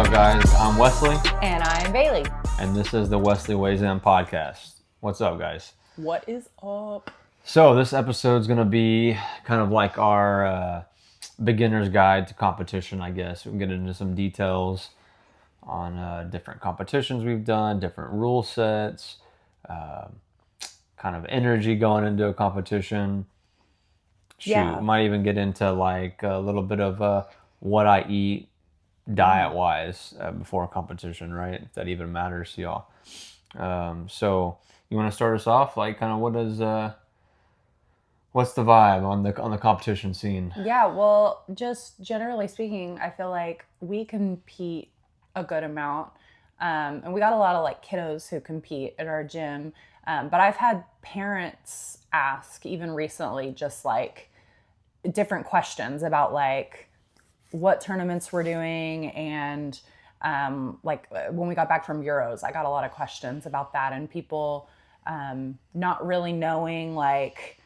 up, guys? I'm Wesley. And I'm Bailey. And this is the Wesley Weighs In podcast. What's up, guys? What is up? So this episode's going to be kind of like our beginner's guide to competition, I guess. We'll get into some details on different competitions we've done, different rule sets, kind of energy going into a competition. Might even get into like a little bit of what I eat diet-wise before a competition, right? If that even matters to y'all. So you want to start us off? Like, kind of what's the vibe on the competition scene? Yeah, well, just generally speaking, I feel like we compete a good amount. And we got a lot of like kiddos who compete at our gym. But I've had parents ask even recently just like different questions about like what tournaments we're doing, and like when we got back from Euros, I got a lot of questions about that, and people not really knowing like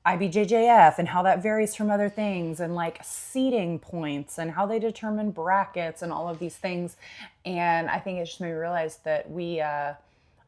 IBJJF and how that varies from other things, and like seeding points and how they determine brackets and all of these things. And I think it just made me realize that I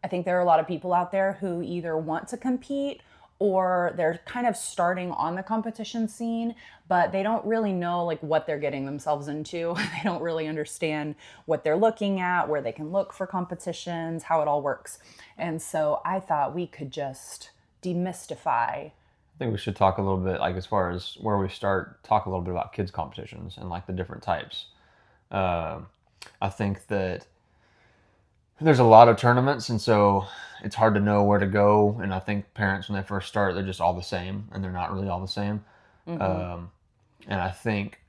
think there are a lot of people out there who either want to compete or they're kind of starting on the competition scene, but they don't really know like what they're getting themselves into. They don't really understand what they're looking at, where they can look for competitions, how it all works. And so I thought we could just demystify. I think we should talk a little bit, like as far as where we start, talk a little bit about kids competitions and like the different types. I think that there's a lot of tournaments, and so it's hard to know where to go. And I think parents, when they first start, they're just all the same, and they're not really all the same. Mm-hmm. And I think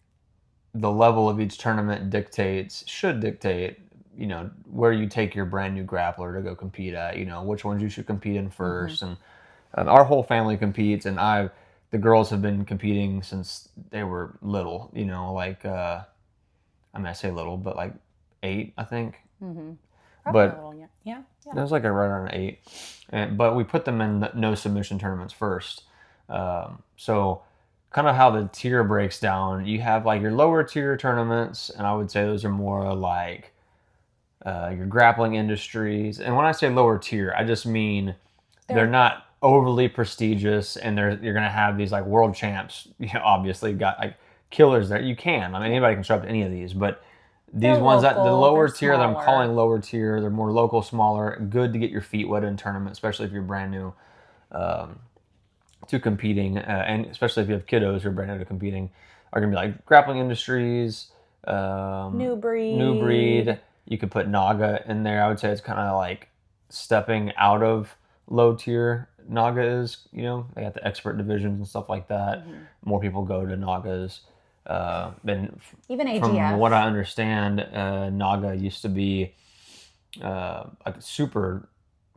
the level of each tournament should dictate, you know, where you take your brand new grappler to go compete at, you know, which ones you should compete in first. Mm-hmm. And our whole family competes, and the girls have been competing since they were little, you know, like, I say little, but like 8, I think. Mm-hmm. But yeah. It was like right around 8. But we put them in no submission tournaments first. So kind of how the tier breaks down, you have like your lower tier tournaments, and I would say those are more like your grappling industries. And when I say lower tier, I just mean they're not overly prestigious, and you're going to have these like world champs, you know, obviously got like killers there. You can. I mean, anybody can show up to any of these, but these ones that the lower tier that I'm calling lower tier, they're more local, smaller, good to get your feet wet in tournament, especially if you're brand new to competing, and especially if you have kiddos who are brand new to competing, are going to be like grappling industries, New breed. You could put Naga in there. I would say it's kind of like stepping out of low tier. Naga is, you know, they got the expert divisions and stuff like that. Mm-hmm. More people go to Nagas. Even AGF. From what I understand, Naga used to be a super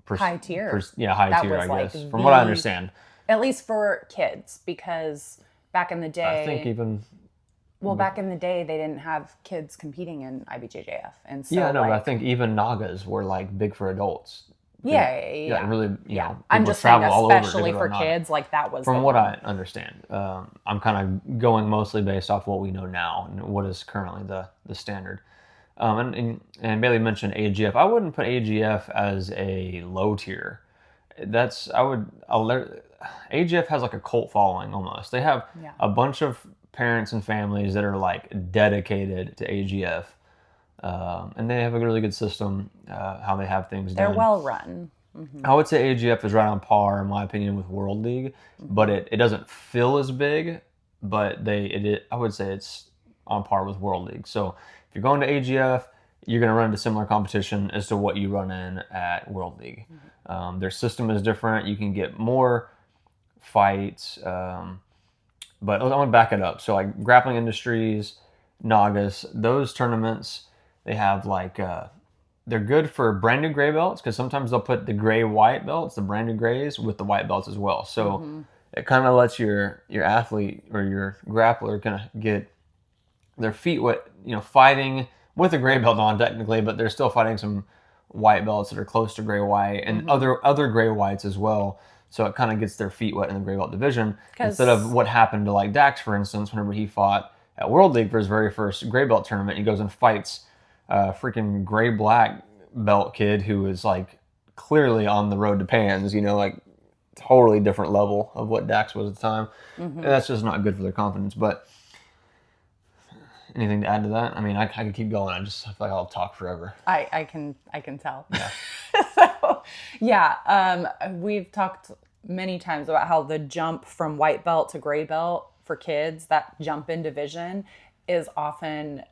high tier. High tier, I guess. From what I understand. At least for kids, because back in the day, I think even. Well, back in the day, they didn't have kids competing in IBJJF, and so but I think even Nagas were like big for adults. Yeah. Really, you know, I'm just saying, especially for kids, like that was. From what I understand, I'm kind of going mostly based off what we know now and what is currently the standard. And Bailey mentioned AGF. I wouldn't put AGF as a low tier. AGF has like a cult following almost. They have a bunch of parents and families that are like dedicated to AGF. And they have a really good system, how they have things done. They're well run. Mm-hmm. I would say AGF is right on par, in my opinion, with World League, but it doesn't feel as big, but I would say it's on par with World League. So if you're going to AGF, you're going to run into similar competition as to what you run in at World League. Mm-hmm. Their system is different. You can get more fights, but I want to back it up. So like grappling industries, Nagas, those tournaments, they have like, they're good for brand new gray belts, because sometimes they'll put the gray white belts, the brand new grays, with the white belts as well. So it kind of lets your athlete or your grappler kind of get their feet wet, you know, fighting with a gray belt on technically, but they're still fighting some white belts that are close to gray white and other gray whites as well. So it kind of gets their feet wet in the gray belt division instead of what happened to like Dax, for instance, whenever he fought at World League for his very first gray belt tournament. He goes and fights a freaking gray black belt kid who is like clearly on the road to Pans, like totally different level of what Dax was at the time. And that's just not good for their confidence. But anything to add to that? I mean, I could keep going. I feel like I'll talk forever. I can tell. Yeah. So, yeah, we've talked many times about how the jump from white belt to gray belt for kids, that jump in division is often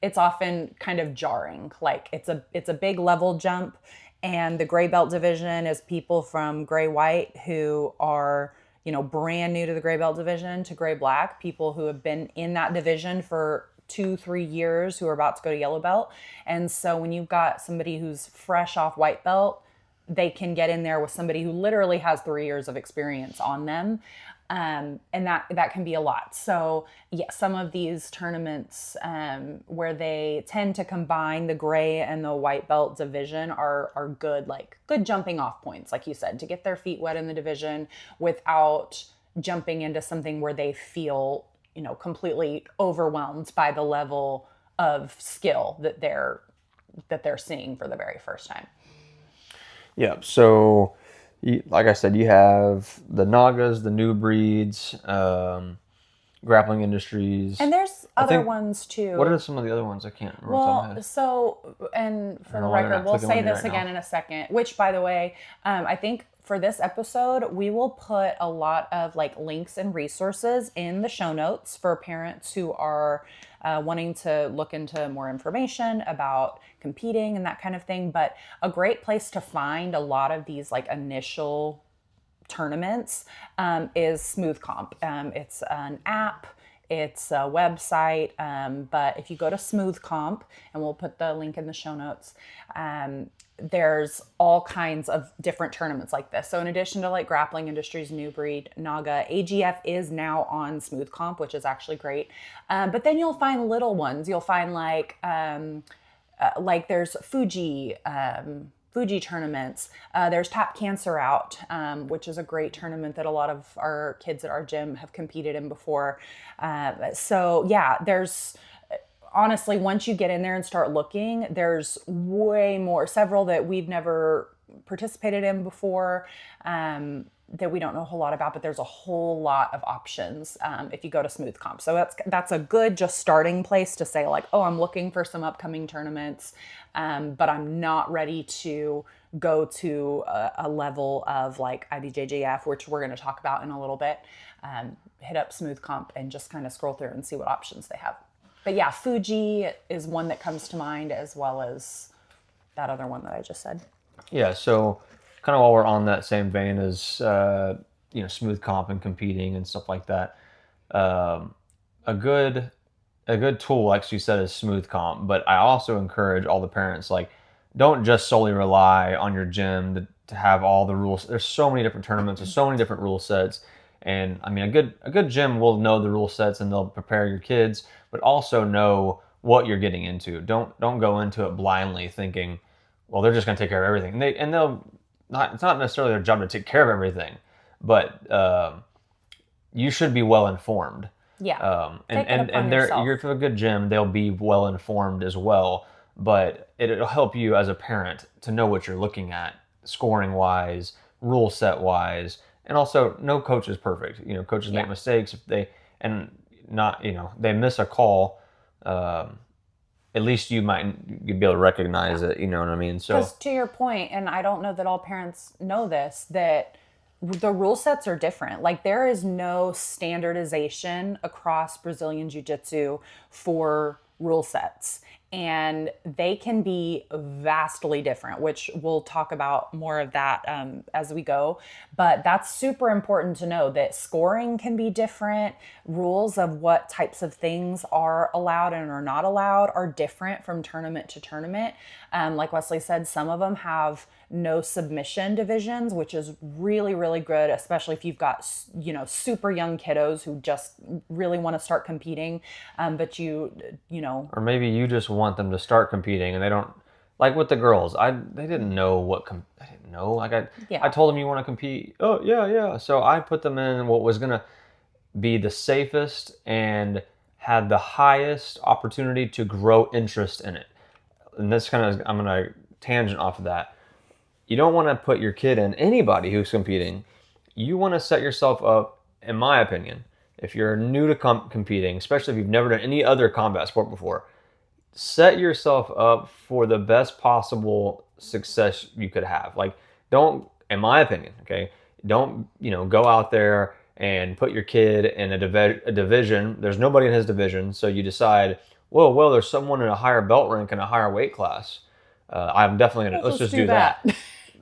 it's often kind of jarring. Like it's a big level jump, and the gray belt division is people from gray white who are brand new to the gray belt division to gray black, people who have been in that division for 2-3 years who are about to go to yellow belt. And so when you've got somebody who's fresh off white belt, they can get in there with somebody who literally has 3 years of experience on them. And that can be a lot. So yeah, some of these tournaments where they tend to combine the gray and the white belt division are good, like good jumping off points, like you said, to get their feet wet in the division without jumping into something where they feel, completely overwhelmed by the level of skill that they're seeing for the very first time. Yeah. So, like I said, you have the Nagas, the new breeds, grappling industries, and there's other ones too. What are some of the other ones? I can't remember. Well, so, and for the record, we'll say this again in a second. Which, by the way, I think for this episode, we will put a lot of like links and resources in the show notes for parents who are wanting to look into more information about competing and that kind of thing. But a great place to find a lot of these like initial tournaments is Smoothcomp. It's an app. It's a website, but if you go to Smoothcomp, and we'll put the link in the show notes, there's all kinds of different tournaments like this. So in addition to like Grappling Industries, New Breed, Naga, AGF is now on Smoothcomp, which is actually great. But then you'll find little ones. You'll find like there's Fuji tournaments. There's Tap Cancer Out, which is a great tournament that a lot of our kids at our gym have competed in before. So yeah, there's honestly, once you get in there and start looking, there's way more, several that we've never participated in before, that we don't know a whole lot about, but there's a whole lot of options if you go to Smoothcomp. So that's a good just starting place to say like, oh, I'm looking for some upcoming tournaments, but I'm not ready to go to a level of like IBJJF, which we're going to talk about in a little bit. Hit up Smoothcomp and just kind of scroll through and see what options they have. But yeah, Fuji is one that comes to mind, as well as that other one that I just said. Yeah, so kind of while we're on that same vein as Smoothcomp and competing and stuff like that, a good tool, like you said, is Smoothcomp. But I also encourage all the parents, like, don't just solely rely on your gym to have all the rules. There's so many different tournaments, there's so many different rule sets. And I mean, a good gym will know the rule sets and they'll prepare your kids, but also know what you're getting into. Don't go into it blindly thinking, well, they're just going to take care of everything. It's not necessarily their job to take care of everything, but you should be well informed. Yeah. And if you're a good gym, they'll be well informed as well. But it'll help you as a parent to know what you're looking at, scoring wise, rule set wise. And also, no coach is perfect. Coaches make mistakes if they miss a call. At least you'd be able to recognize it. You know what I mean? So, because to your point, and I don't know that all parents know this, that the rule sets are different. Like there is no standardization across Brazilian Jiu Jitsu for rule sets. And they can be vastly different, which we'll talk about more of that as we go. But that's super important to know that scoring can be different. Rules of what types of things are allowed and are not allowed are different from tournament to tournament. Like Wesley said, some of them have no submission divisions, which is really, really good, especially if you've got, super young kiddos who just really want to start competing. But or maybe you just want them to start competing and they don't, like with the girls, they didn't know I didn't know. Like I told them, you want to compete? Oh yeah. So I put them in what was going to be the safest and had the highest opportunity to grow interest in it. And this kind of, I'm going to tangent off of that. You don't want to put your kid in, anybody who's competing. You want to set yourself up, in my opinion, if you're new to competing, especially if you've never done any other combat sport before, set yourself up for the best possible success you could have. Like, don't, in my opinion, okay, don't, go out there and put your kid in a division. There's nobody in his division, so you decide, well, there's someone in a higher belt rank and a higher weight class. I'm definitely gonna let's just do that.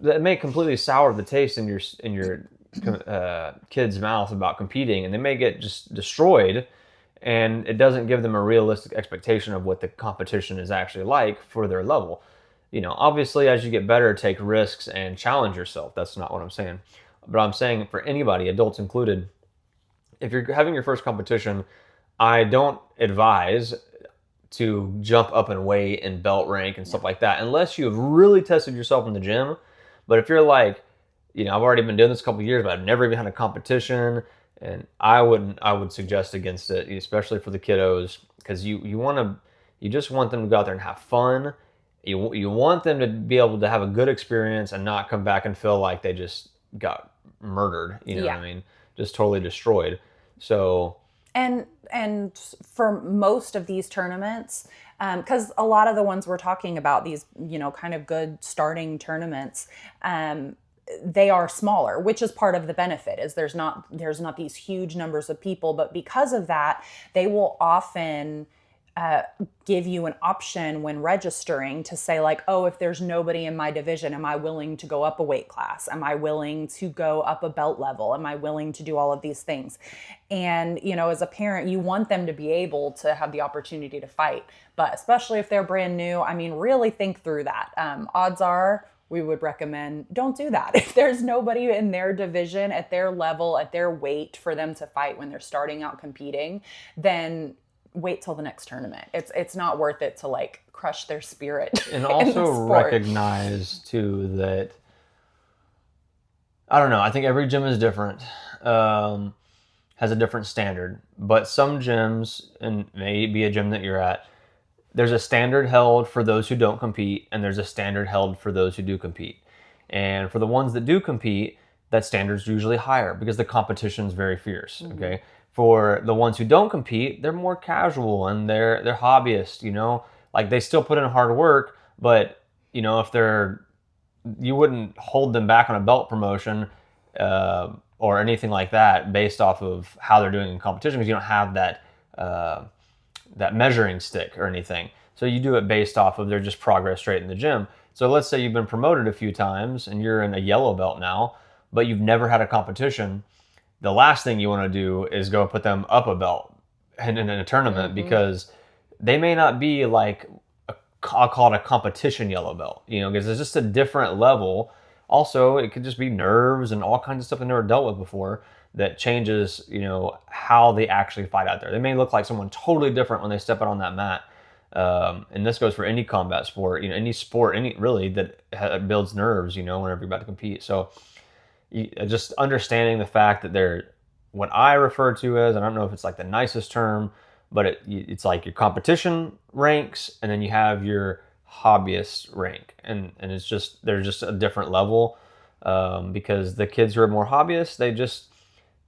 That may completely sour the taste in your kid's mouth about competing, and they may get just destroyed, and it doesn't give them a realistic expectation of what the competition is actually like for their level. Obviously, as you get better, take risks and challenge yourself. That's not what I'm saying. But I'm saying for anybody, adults included, if you're having your first competition, I don't advise to jump up in weight and belt rank and stuff like that, unless you have really tested yourself in the gym. But if you're like, I've already been doing this a couple of years, but I've never even had a competition, and I would suggest against it, especially for the kiddos, because you just want them to go out there and have fun. You want them to be able to have a good experience and not come back and feel like they just got murdered. You know what I mean? Just totally destroyed. So. And for most of these tournaments, because a lot of the ones we're talking about, these, kind of good starting tournaments, they are smaller, which is part of the benefit, is there's not these huge numbers of people, but because of that, they will often give you an option when registering to say, like, oh, if there's nobody in my division, am I willing to go up a weight class? Am I willing to go up a belt level? Am I willing to do all of these things? And, as a parent, you want them to be able to have the opportunity to fight. But especially if they're brand new, I mean, really think through that. Odds are, we would recommend don't do that. If there's nobody in their division, at their level, at their weight for them to fight when they're starting out competing, then wait till the next tournament. It's not worth it to like crush their spirit. And also recognize too that, I don't know, I think every gym is different, has a different standard, but some gyms, and maybe a gym that you're at, there's a standard held for those who don't compete, and there's a standard held for those who do compete. And for the ones that do compete, that standard's usually higher because the competition is very fierce. Okay. For the ones who don't compete, they're more casual and they're hobbyists, like they still put in hard work, but if you wouldn't hold them back on a belt promotion or anything like that based off of how they're doing in competition, because you don't have that measuring stick or anything. So you do it based off of their just progress straight in the gym. So let's say you've been promoted a few times and you're in a yellow belt now, but you've never had a competition. The last thing you want to do is go put them up a belt in a tournament, because they may not be like, I'll call it a competition yellow belt, because it's just a different level. Also, it could just be nerves and all kinds of stuff they've never dealt with before that changes, how they actually fight out there. They may look like someone totally different when they step out on that mat. And this goes for any combat sport, any sport, really that builds nerves, whenever you're about to compete. So just understanding the fact that they're what I refer to as, I don't know if it's like the nicest term, but it's like your competition ranks, and then you have your hobbyist rank, and it's just, they're just a different level, because the kids who are more hobbyists,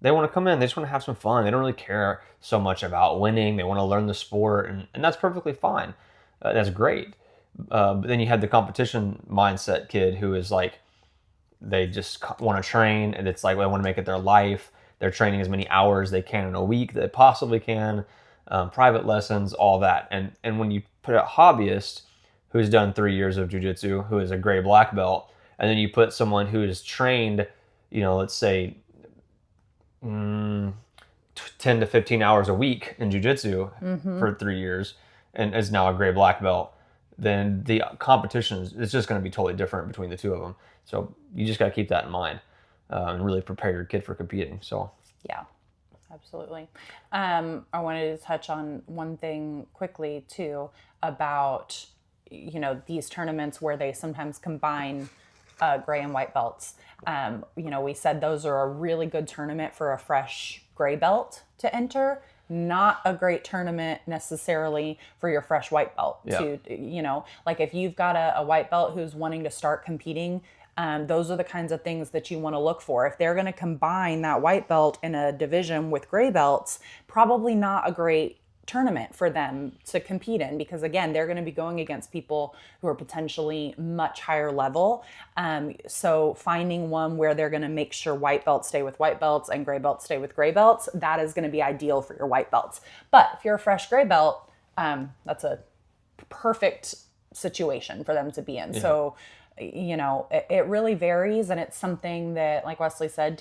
they want to come in, they just want to have some fun. They don't really care so much about winning. They want to learn the sport, and that's perfectly fine. That's great. But then you have the competition mindset kid who is like, they just want to train, and it's like they want to make it their life. They're training as many hours they can in a week that they possibly can, private lessons, all that. And when you put a hobbyist who's done 3 years of jiu-jitsu, who is a gray black belt, and then you put someone who is trained, let's say 10 to 15 hours a week in jiu-jitsu for 3 years, and is now a gray black belt, then the competition is just going to be totally different between the two of them. So you just got to keep that in mind, and really prepare your kid for competing. So yeah, absolutely. I wanted to touch on one thing quickly too about these tournaments where they sometimes combine gray and white belts. We said those are a really good tournament for a fresh gray belt to enter. not a great tournament necessarily for your fresh white belt. Yeah. To, you know, like if you've got a white belt who's wanting to start competing, those are the kinds of things that you want to look for. If they're going to combine that white belt in a division with gray belts, probably not a great tournament for them to compete in, because again, they're going to be going against people who are potentially much higher level. So finding one where they're going to make sure white belts stay with white belts and gray belts stay with gray belts, that is going to be ideal for your white belts. But if you're a fresh gray belt, that's a perfect situation for them to be in. Yeah. So, you know, it really varies, and it's something that, like Wesley said,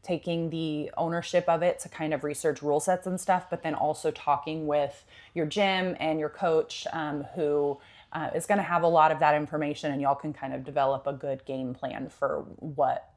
taking the ownership of it to kind of research rule sets and stuff, but then also talking with your gym and your coach, who is going to have a lot of that information, and y'all can kind of develop a good game plan for what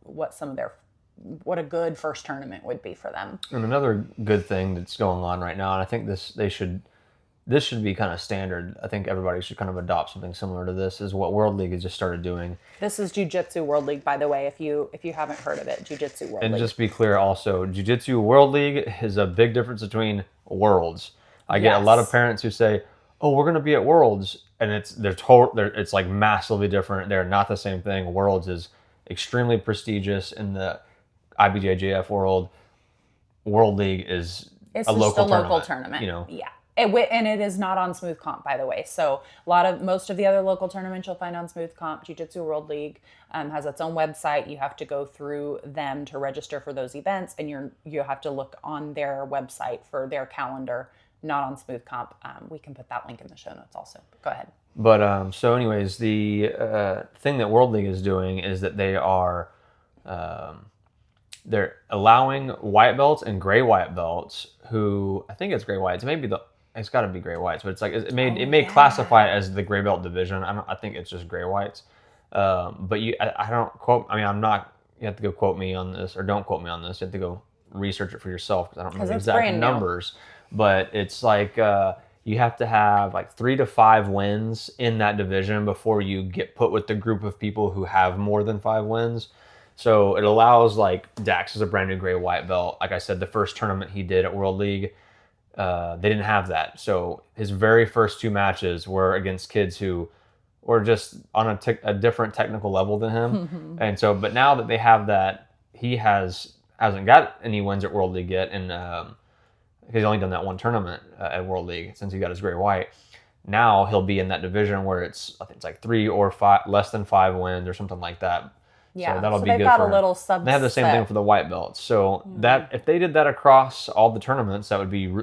a good first tournament would be for them. And another good thing that's going on right now, and I think this should be kind of standard. I think everybody should kind of adopt something similar to this, is what World League has just started doing. This is Jiu Jitsu World League, by the way, if you haven't heard of it, Jiu Jitsu World League. And just be clear also, Jiu Jitsu World League is a big difference between worlds. I get a lot of parents who say, "Oh, we're going to be at Worlds," and it's like massively different. They're not the same thing. Worlds is extremely prestigious in the IBJJF world. World League is a local tournament. You know, yeah. And it is not on Smoothcomp, by the way. So most of the other local tournaments you'll find on Smoothcomp. Jiu Jitsu World League has its own website. You have to go through them to register for those events, and you have to look on their website for their calendar, not on Smoothcomp. We can put that link in the show notes also. Go ahead. But so anyways, the thing that World League is doing is that they are they're allowing white belts and gray white belts who, I think it's gray whites, it's got to be gray whites, but it's like it may classify it as the gray belt division. I think it's just gray whites. But I don't quote. I mean, I'm not. You have to go quote me on this, or don't quote me on this. You have to go research it for yourself, because I don't know the exact numbers. But it's like you have to have like 3 to 5 wins in that division before you get put with the group of people who have more than 5 wins. So it allows, like, Dax is a brand new gray white belt. Like I said, the first tournament he did at World League, they didn't have that. So his very first 2 matches were against kids who were just on a different technical level than him. And so, but now that they have that, he hasn't got any wins at World League yet, and he's only done that 1 tournament at World League since he got his gray white. Now he'll be in that division where I think it's like 3 or 5, less than 5 wins or something like that. Yeah, so that'll be they've good got for a little subset. They have the same thing for the white belts. So that if they did that across all the tournaments, that would be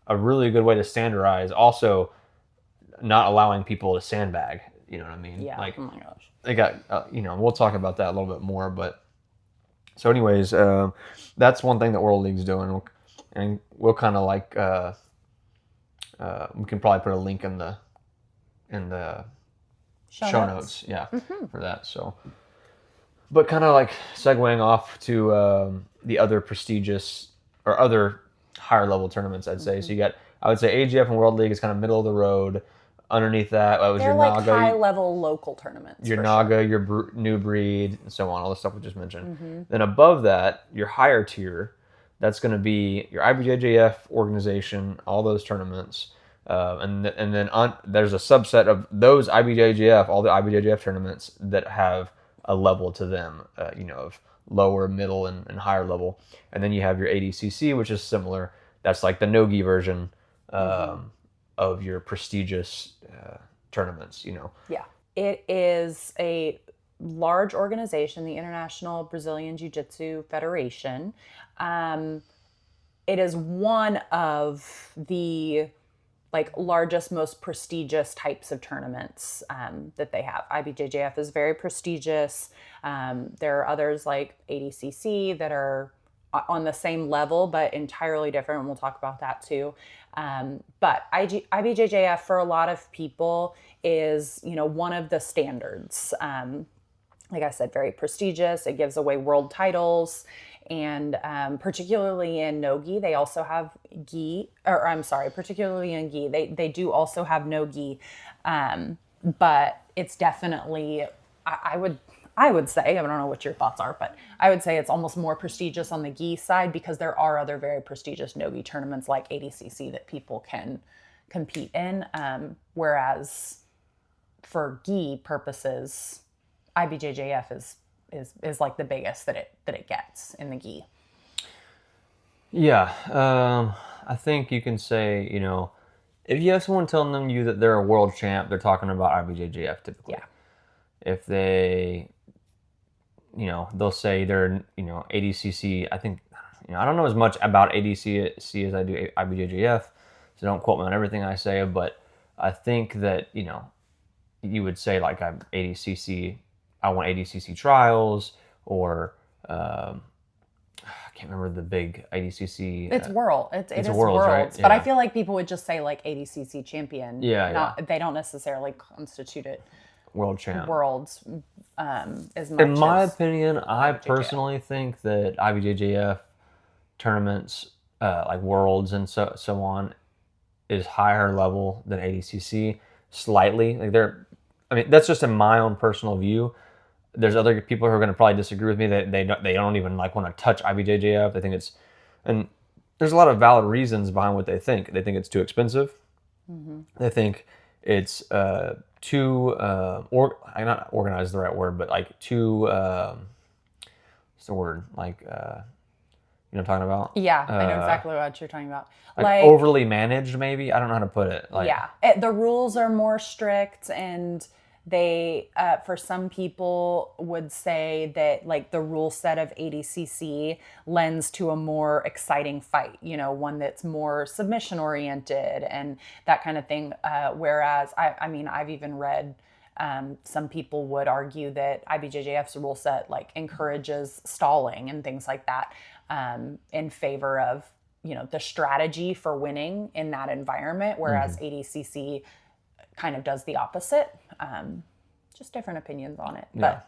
a really good way to standardize. Also, not allowing people to sandbag. You know what I mean? Yeah. Like, oh my gosh. They got we'll talk about that a little bit more. But so, anyways, that's one thing that World League's doing, and we'll kind of like we can probably put a link in the show notes. Yeah, for that. So. But kind of like segueing off to the other prestigious or other higher level tournaments, I'd say. So I would say AGF and World League is kind of middle of the road. Underneath that, was They're your like Naga, high level local tournaments. Your Naga, your New Breed, and so on. All the stuff we just mentioned. Then above that, your higher tier, that's going to be your IBJJF organization, all those tournaments. And then there's a subset of those IBJJF, all the IBJJF tournaments that have a level to them, of lower, middle, and higher level. And then you have your ADCC, which is similar. That's like the nogi version of your prestigious tournaments, Yeah. It is a large organization, the International Brazilian Jiu Jitsu Federation. It is one of the largest, most prestigious types of tournaments that they have. IBJJF is very prestigious. There are others like ADCC that are on the same level, but entirely different. And we'll talk about that too. But IBJJF for a lot of people is, one of the standards. Like I said, very prestigious. It gives away world titles. And particularly in nogi, they also have gi, particularly in gi, they do also have nogi. But it's definitely, I I would say, I don't know what your thoughts are, but I would say it's almost more prestigious on the gi side because there are other very prestigious nogi tournaments like ADCC that people can compete in. Whereas for gi purposes, IBJJF is like the biggest that it gets in the gi. Yeah, I think you can say, if you have someone telling you that they're a world champ, they're talking about IBJJF typically. Yeah. If they, they'll say they're, ADCC. I think, I don't know as much about ADCC as I do IBJJF, so don't quote me on everything I say, but I think that, you would say like I'm ADCC, I want ADCC trials, or I can't remember the big ADCC. It's world. It is worlds, right? But I Yeah. feel like people would just say like ADCC champion. Yeah, They don't necessarily constitute it World champ. worlds as much. In my as opinion, I IBJJF. personally think that IBJJF tournaments, like worlds and so on, is higher level than ADCC slightly. That's just in my own personal view. There's other people who are going to probably disagree with me that they don't even like want to touch IBJJF. They think it's, and there's a lot of valid reasons behind what they think. They think it's too expensive. Mm-hmm. They think it's too not organized is the right word, but like too what's the word, like you know what I'm talking about? Yeah, I know exactly what you're talking about. Like overly managed, maybe. I don't know how to put it. Like, yeah, the rules are more strict, and they, for some people, would say that like the rule set of ADCC lends to a more exciting fight. One that's more submission oriented and that kind of thing. Whereas I've even read. Some people would argue that IBJJF's rule set like encourages stalling and things like that in favor of the strategy for winning in that environment, whereas ADCC kind of does the opposite. Just different opinions on it. Yeah.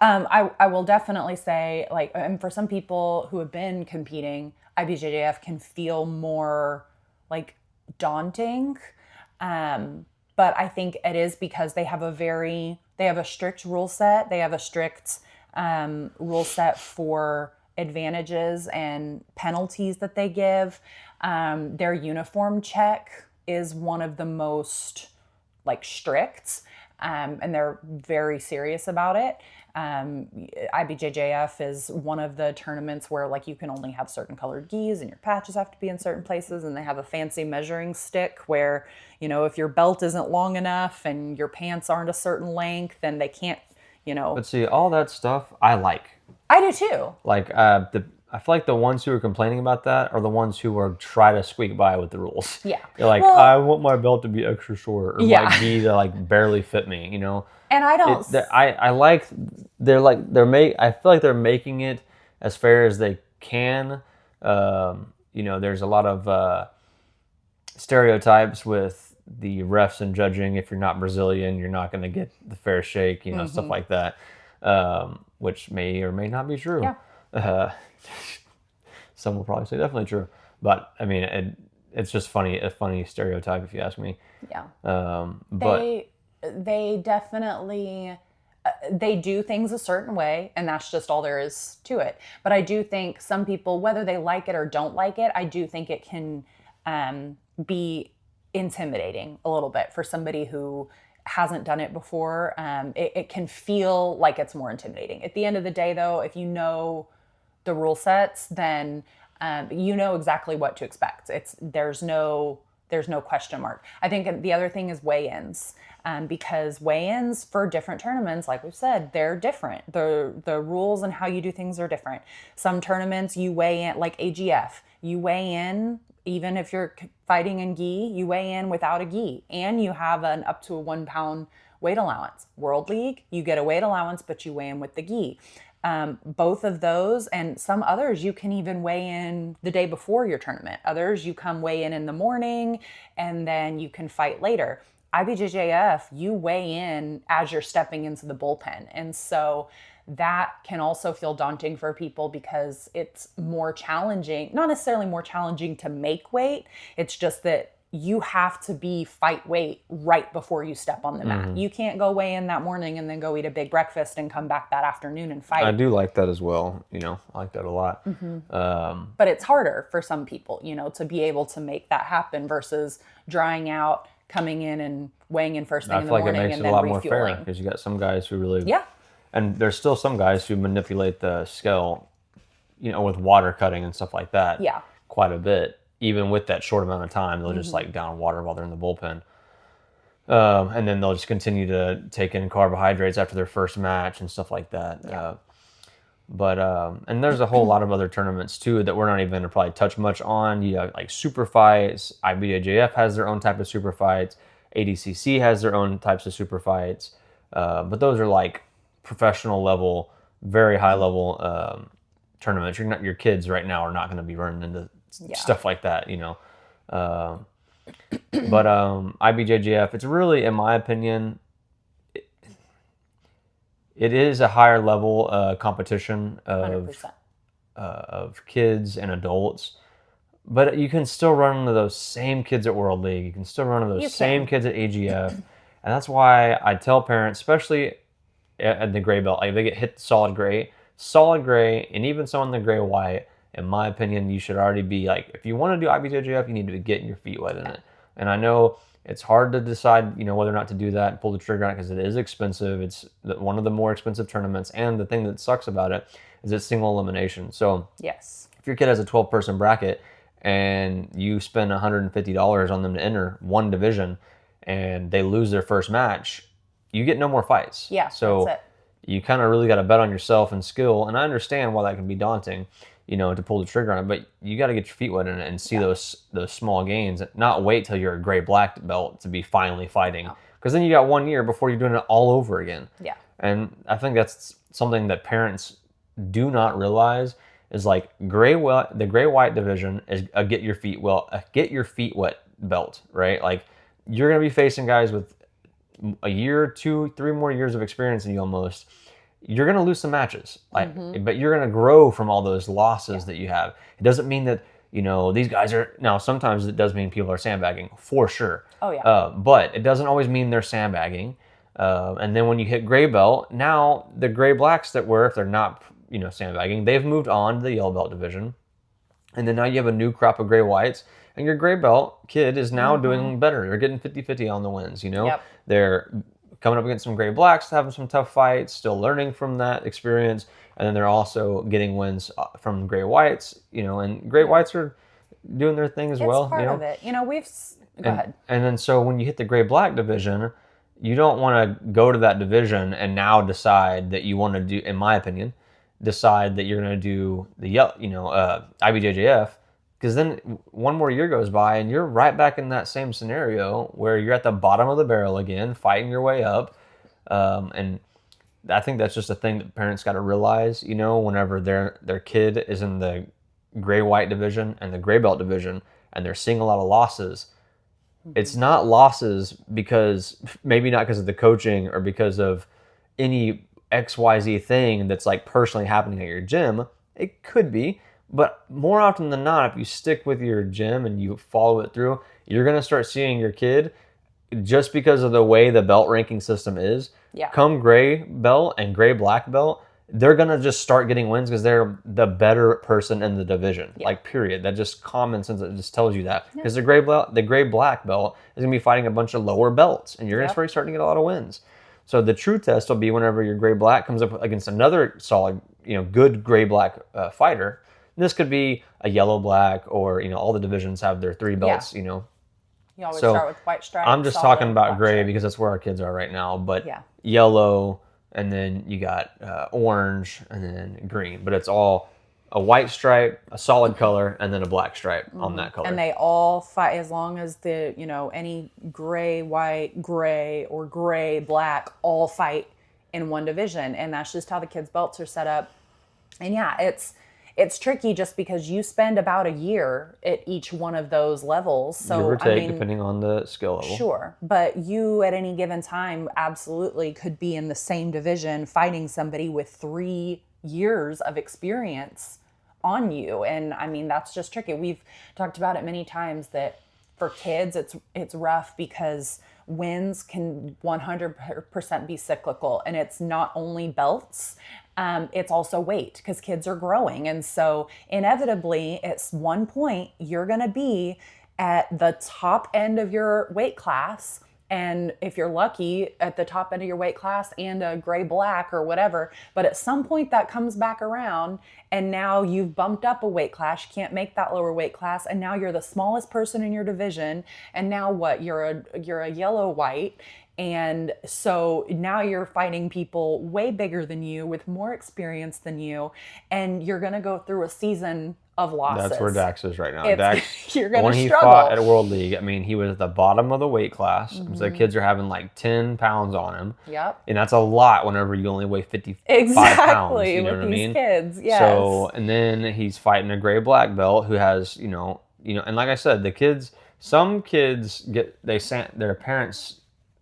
But I will definitely say, like, and for some people who have been competing, IBJJF can feel more like daunting. But I think it is because they have a strict rule set. They have a strict rule set for advantages and penalties that they give. Their uniform check is one of the most like strict, and they're very serious about it. IBJJF is one of the tournaments where like you can only have certain colored gis and your patches have to be in certain places, and they have a fancy measuring stick where if your belt isn't long enough and your pants aren't a certain length, then they can't. But see, all that stuff I like. I do too. Like I feel like the ones who are complaining about that are the ones who are try to squeak by with the rules. Yeah. They're like, I want my belt to be extra short, or Yeah. my gi to like barely fit me, And I don't. I like I feel like they're making it as fair as they can. There's a lot of stereotypes with the refs and judging. If you're not Brazilian, you're not going to get the fair shake, stuff like that, which may or may not be true. Yeah. Some will probably say definitely true, but I mean, it's just a funny stereotype if you ask me. Yeah. But they definitely they do things a certain way, and that's just all there is to it. But I do think some people, whether they like it or don't like it, I do think it can be intimidating a little bit for somebody who hasn't done it before. It can feel like it's more intimidating. At the end of the day, though, if you know the rule sets, then you know exactly what to expect. There's no question mark. I think the other thing is weigh-ins, because weigh-ins for different tournaments, like we've said, they're different. The rules and how you do things are different. Some tournaments you weigh in, like AGF, you weigh in. Even if you're fighting in gi, you weigh in without a gi, and you have an up to a 1 pound weight allowance. World League, you get a weight allowance, but you weigh in with the gi. Both of those, and some others, you can even weigh in the day before your tournament. Others, you come weigh in the morning, and then you can fight later. IBJJF, you weigh in as you're stepping into the bullpen. And so that can also feel daunting for people because it's more challenging, not necessarily more challenging to make weight. It's just that you have to be fight weight right before you step on the mat. You can't go weigh in that morning and then go eat a big breakfast and come back that afternoon and fight. I do like that as well. I like that a lot. But it's harder for some people, to be able to make that happen versus drying out, coming in and weighing in first thing in the morning and then refueling. I feel like it makes it a lot more fair because you got some guys who really... Yeah. And there's still some guys who manipulate the scale, with water cutting and stuff like that. Yeah. Quite a bit. Even with that short amount of time, they'll just like down water while they're in the bullpen. And then they'll just continue to take in carbohydrates after their first match and stuff like that. Yeah. And there's a whole lot of other tournaments too that we're not even going to probably touch much on. You have like super fights. IBJJF has their own type of super fights. ADCC has their own types of super fights. But those are like professional level, very high level tournaments. Your kids right now are not going to be running into stuff like that, But IBJJF, it's really, in my opinion, it is a higher level competition of kids and adults. But you can still run into those same kids at World League. You can still run into those same kids at AGF. And that's why I tell parents, especially at the gray belt, like they get hit solid gray, and even some in the gray white. In my opinion, you should already be like, if you want to do IBJJF, you need to be getting your feet wet in it. And I know it's hard to decide, whether or not to do that and pull the trigger on it because it is expensive. It's one of the more expensive tournaments. And the thing that sucks about it is it's single elimination. So yes, if your kid has a 12-person bracket and you spend $150 on them to enter one division and they lose their first match, you get no more fights. Yeah, so that's it. You kind of really got to bet on yourself and skill. And I understand why that can be daunting, to pull the trigger on it, but you got to get your feet wet in it and see those small gains. Not wait till you're a gray black belt to be finally fighting, because then you got 1 year before you're doing it all over again. Yeah. And I think that's something that parents do not realize is like the gray white division is a get your feet wet belt, right? Like you're gonna be facing guys with a year, 2, 3 more years of experience than you almost. You're going to lose some matches, but you're going to grow from all those losses that you have. It doesn't mean that, these guys are... Now, sometimes it does mean people are sandbagging, for sure. Oh, yeah. But it doesn't always mean they're sandbagging. And then when you hit gray belt, now the gray blacks that were, if they're not, sandbagging, they've moved on to the yellow belt division. And then now you have a new crop of gray whites. And your gray belt kid is now doing better. They're getting 50-50 on the wins, Yep. They're coming up against some gray blacks, having some tough fights, still learning from that experience, and then they're also getting wins from gray whites, and gray whites are doing their thing as well. It's part of it. Go ahead. And then so when you hit the gray black division, you don't want to go to that division and now decide that you want to do, in my opinion, decide that you're going to do the IBJJF. Because then 1 more year goes by and you're right back in that same scenario where you're at the bottom of the barrel again, fighting your way up. And I think that's just a thing that parents got to realize, whenever their kid is in the gray-white division and the gray belt division and they're seeing a lot of losses. It's not losses because, maybe not because of the coaching or because of any XYZ thing that's like personally happening at your gym. It could be. But more often than not, if you stick with your gym and you follow it through, you're going to start seeing your kid, just because of the way the belt ranking system is, come gray belt and gray black belt, they're going to just start getting wins because they're the better person in the division. Like, period. That just common sense. It just tells you that. Because the gray black belt is going to be fighting a bunch of lower belts, and you're going to start starting to get a lot of wins. So the true test will be whenever your gray black comes up against another solid, good gray black fighter. This could be a yellow black, or all the divisions have their 3 belts. You always start with white stripes. I'm just talking about gray because that's where our kids are right now. But yellow, and then you got orange, and then green. But it's all a white stripe, a solid color, and then a black stripe on that color. And they all fight as long as the any gray, white, gray, or gray, black all fight in one division, and that's just how the kids' belts are set up. And it's tricky just because you spend about a year at each one of those levels. So, give or take, depending on the skill level. Sure. But you, at any given time, absolutely could be in the same division fighting somebody with 3 years of experience on you. And, that's just tricky. We've talked about it many times that for kids, it's rough because wins can 100% be cyclical, and it's not only belts. It's also weight because kids are growing. And so inevitably at one point, you're going to be at the top end of your weight class. And if you're lucky, at the top end of your weight class and a gray black or whatever. But at some point that comes back around, and now you've bumped up a weight class. You can't make that lower weight class. And now you're the smallest person in your division. And now what? You're a yellow white. And so now you're fighting people way bigger than you with more experience than you. And you're going to go through a season of losses. That's where Dax is right now. Dax, you're going to when he struggle. fought at World League, I mean, he was at the bottom of the weight class. So kids are having like 10 pounds on him. Yep. And that's a lot whenever you only weigh 55 pounds. Exactly. You know with what I mean? These kids, yes. So, and then he's fighting a gray black belt who has, and like I said, the kids, some kids their parents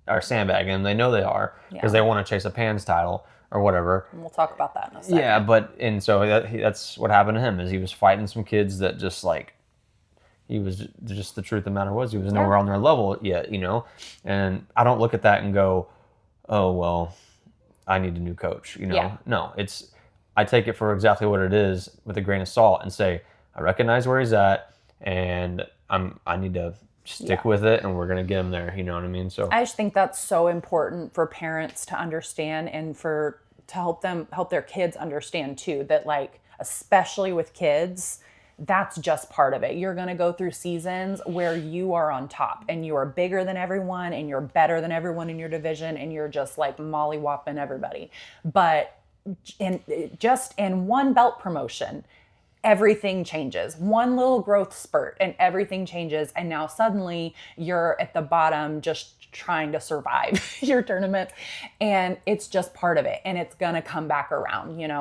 are sandbagging them. They know they are because they want to chase a PANS title or whatever. And we'll talk about that in a second. Yeah, and so that's what happened to him is he was fighting some kids that just like, he was just, the truth of the matter was he was nowhere on their level yet, and I don't look at that and go, oh, well, I need a new coach, No, I take it for exactly what it is with a grain of salt and say, I recognize where he's at and I need to stick with it, and we're going to get him there. You know what I mean? So I just think that's so important for parents to understand, and to help their kids understand too, that like, especially with kids, that's just part of it. You're going to go through seasons where you are on top and you are bigger than everyone and you're better than everyone in your division and you're just like mollywhopping everybody. But in one belt promotion, everything changes. One little growth spurt and everything changes. And now suddenly you're at the bottom just trying to survive your tournament. And it's just part of it. And it's going to come back around, And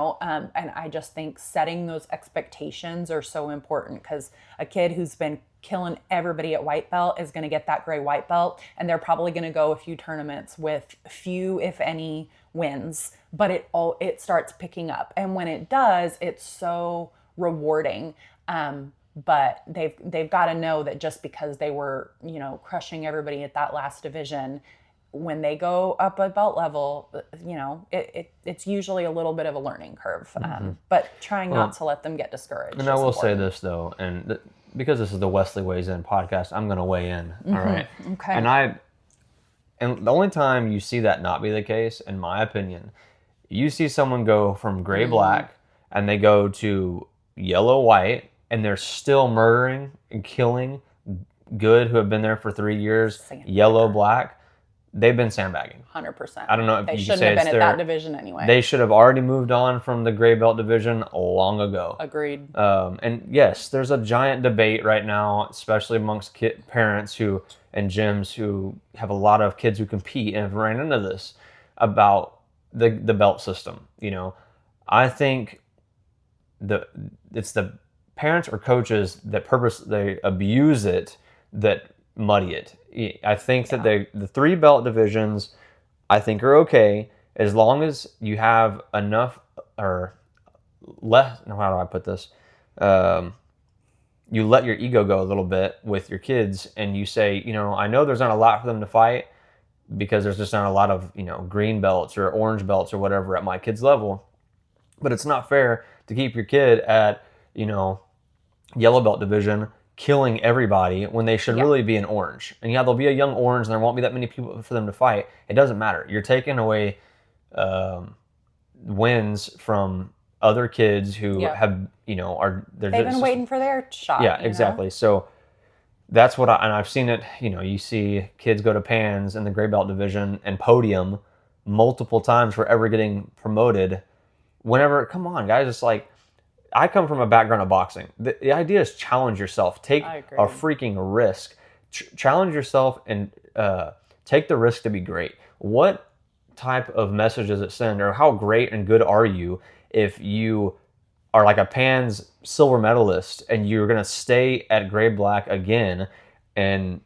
I just think setting those expectations are so important, because a kid who's been killing everybody at white belt is going to get that gray white belt. And they're probably going to go a few tournaments with few, if any, wins. But it starts picking up. And when it does, it's so rewarding. But they've got to know that just because they were, crushing everybody at that last division, when they go up a belt level, it's usually a little bit of a learning curve. But trying not to let them get discouraged. And I will say this though, and because this is the Wesley Weighs In podcast, I'm going to weigh in. All right. Okay. And the only time you see that not be the case, in my opinion, you see someone go from gray black and they go to yellow white, and they're still murdering and killing good who have been there for 3 years, yellow black. They've been sandbagging. 100%. I don't know if they you shouldn't say have been it's at that division anyway. They should have already moved on from the gray belt division long ago. Agreed. And yes, there's a giant debate right now, especially amongst parents and gyms who have a lot of kids who compete and have ran into this about the belt system. I think it's the parents or coaches that they abuse it, that muddy it. I think that the 3 belt divisions, I think, are okay as long as you have enough or less. How do I put this? You let your ego go a little bit with your kids, and you say, I know there's not a lot for them to fight because there's just not a lot of green belts or orange belts or whatever at my kid's level, but it's not fair to keep your kid at yellow belt division killing everybody when they should really be an orange. And there'll be a young orange and there won't be that many people for them to fight. It doesn't matter. You're taking away wins from other kids who have, they've been waiting for their shot. Yeah, exactly. So that's what and I've seen it, you see kids go to PANS in the gray belt division and podium multiple times for ever getting promoted. Come on, guys, it's like, I come from a background of boxing. The idea is challenge yourself. Take a freaking risk. Challenge yourself and take the risk to be great. What type of message does it send, or how great and good are you if you are like a PANS silver medalist and you're going to stay at gray black again and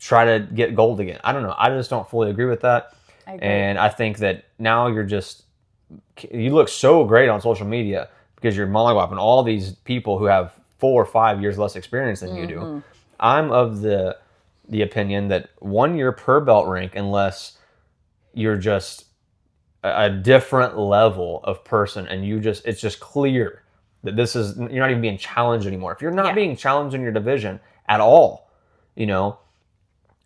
try to get gold again? I don't know. I just don't fully agree with that. And I think that now you look so great on social media because you're mollywhopping all these people who have 4 or 5 years less experience than you do. I'm of the the opinion that 1 year per belt rank, unless you're just a different level of person and it's just clear that you're not even being challenged anymore. If you're not being challenged in your division at all,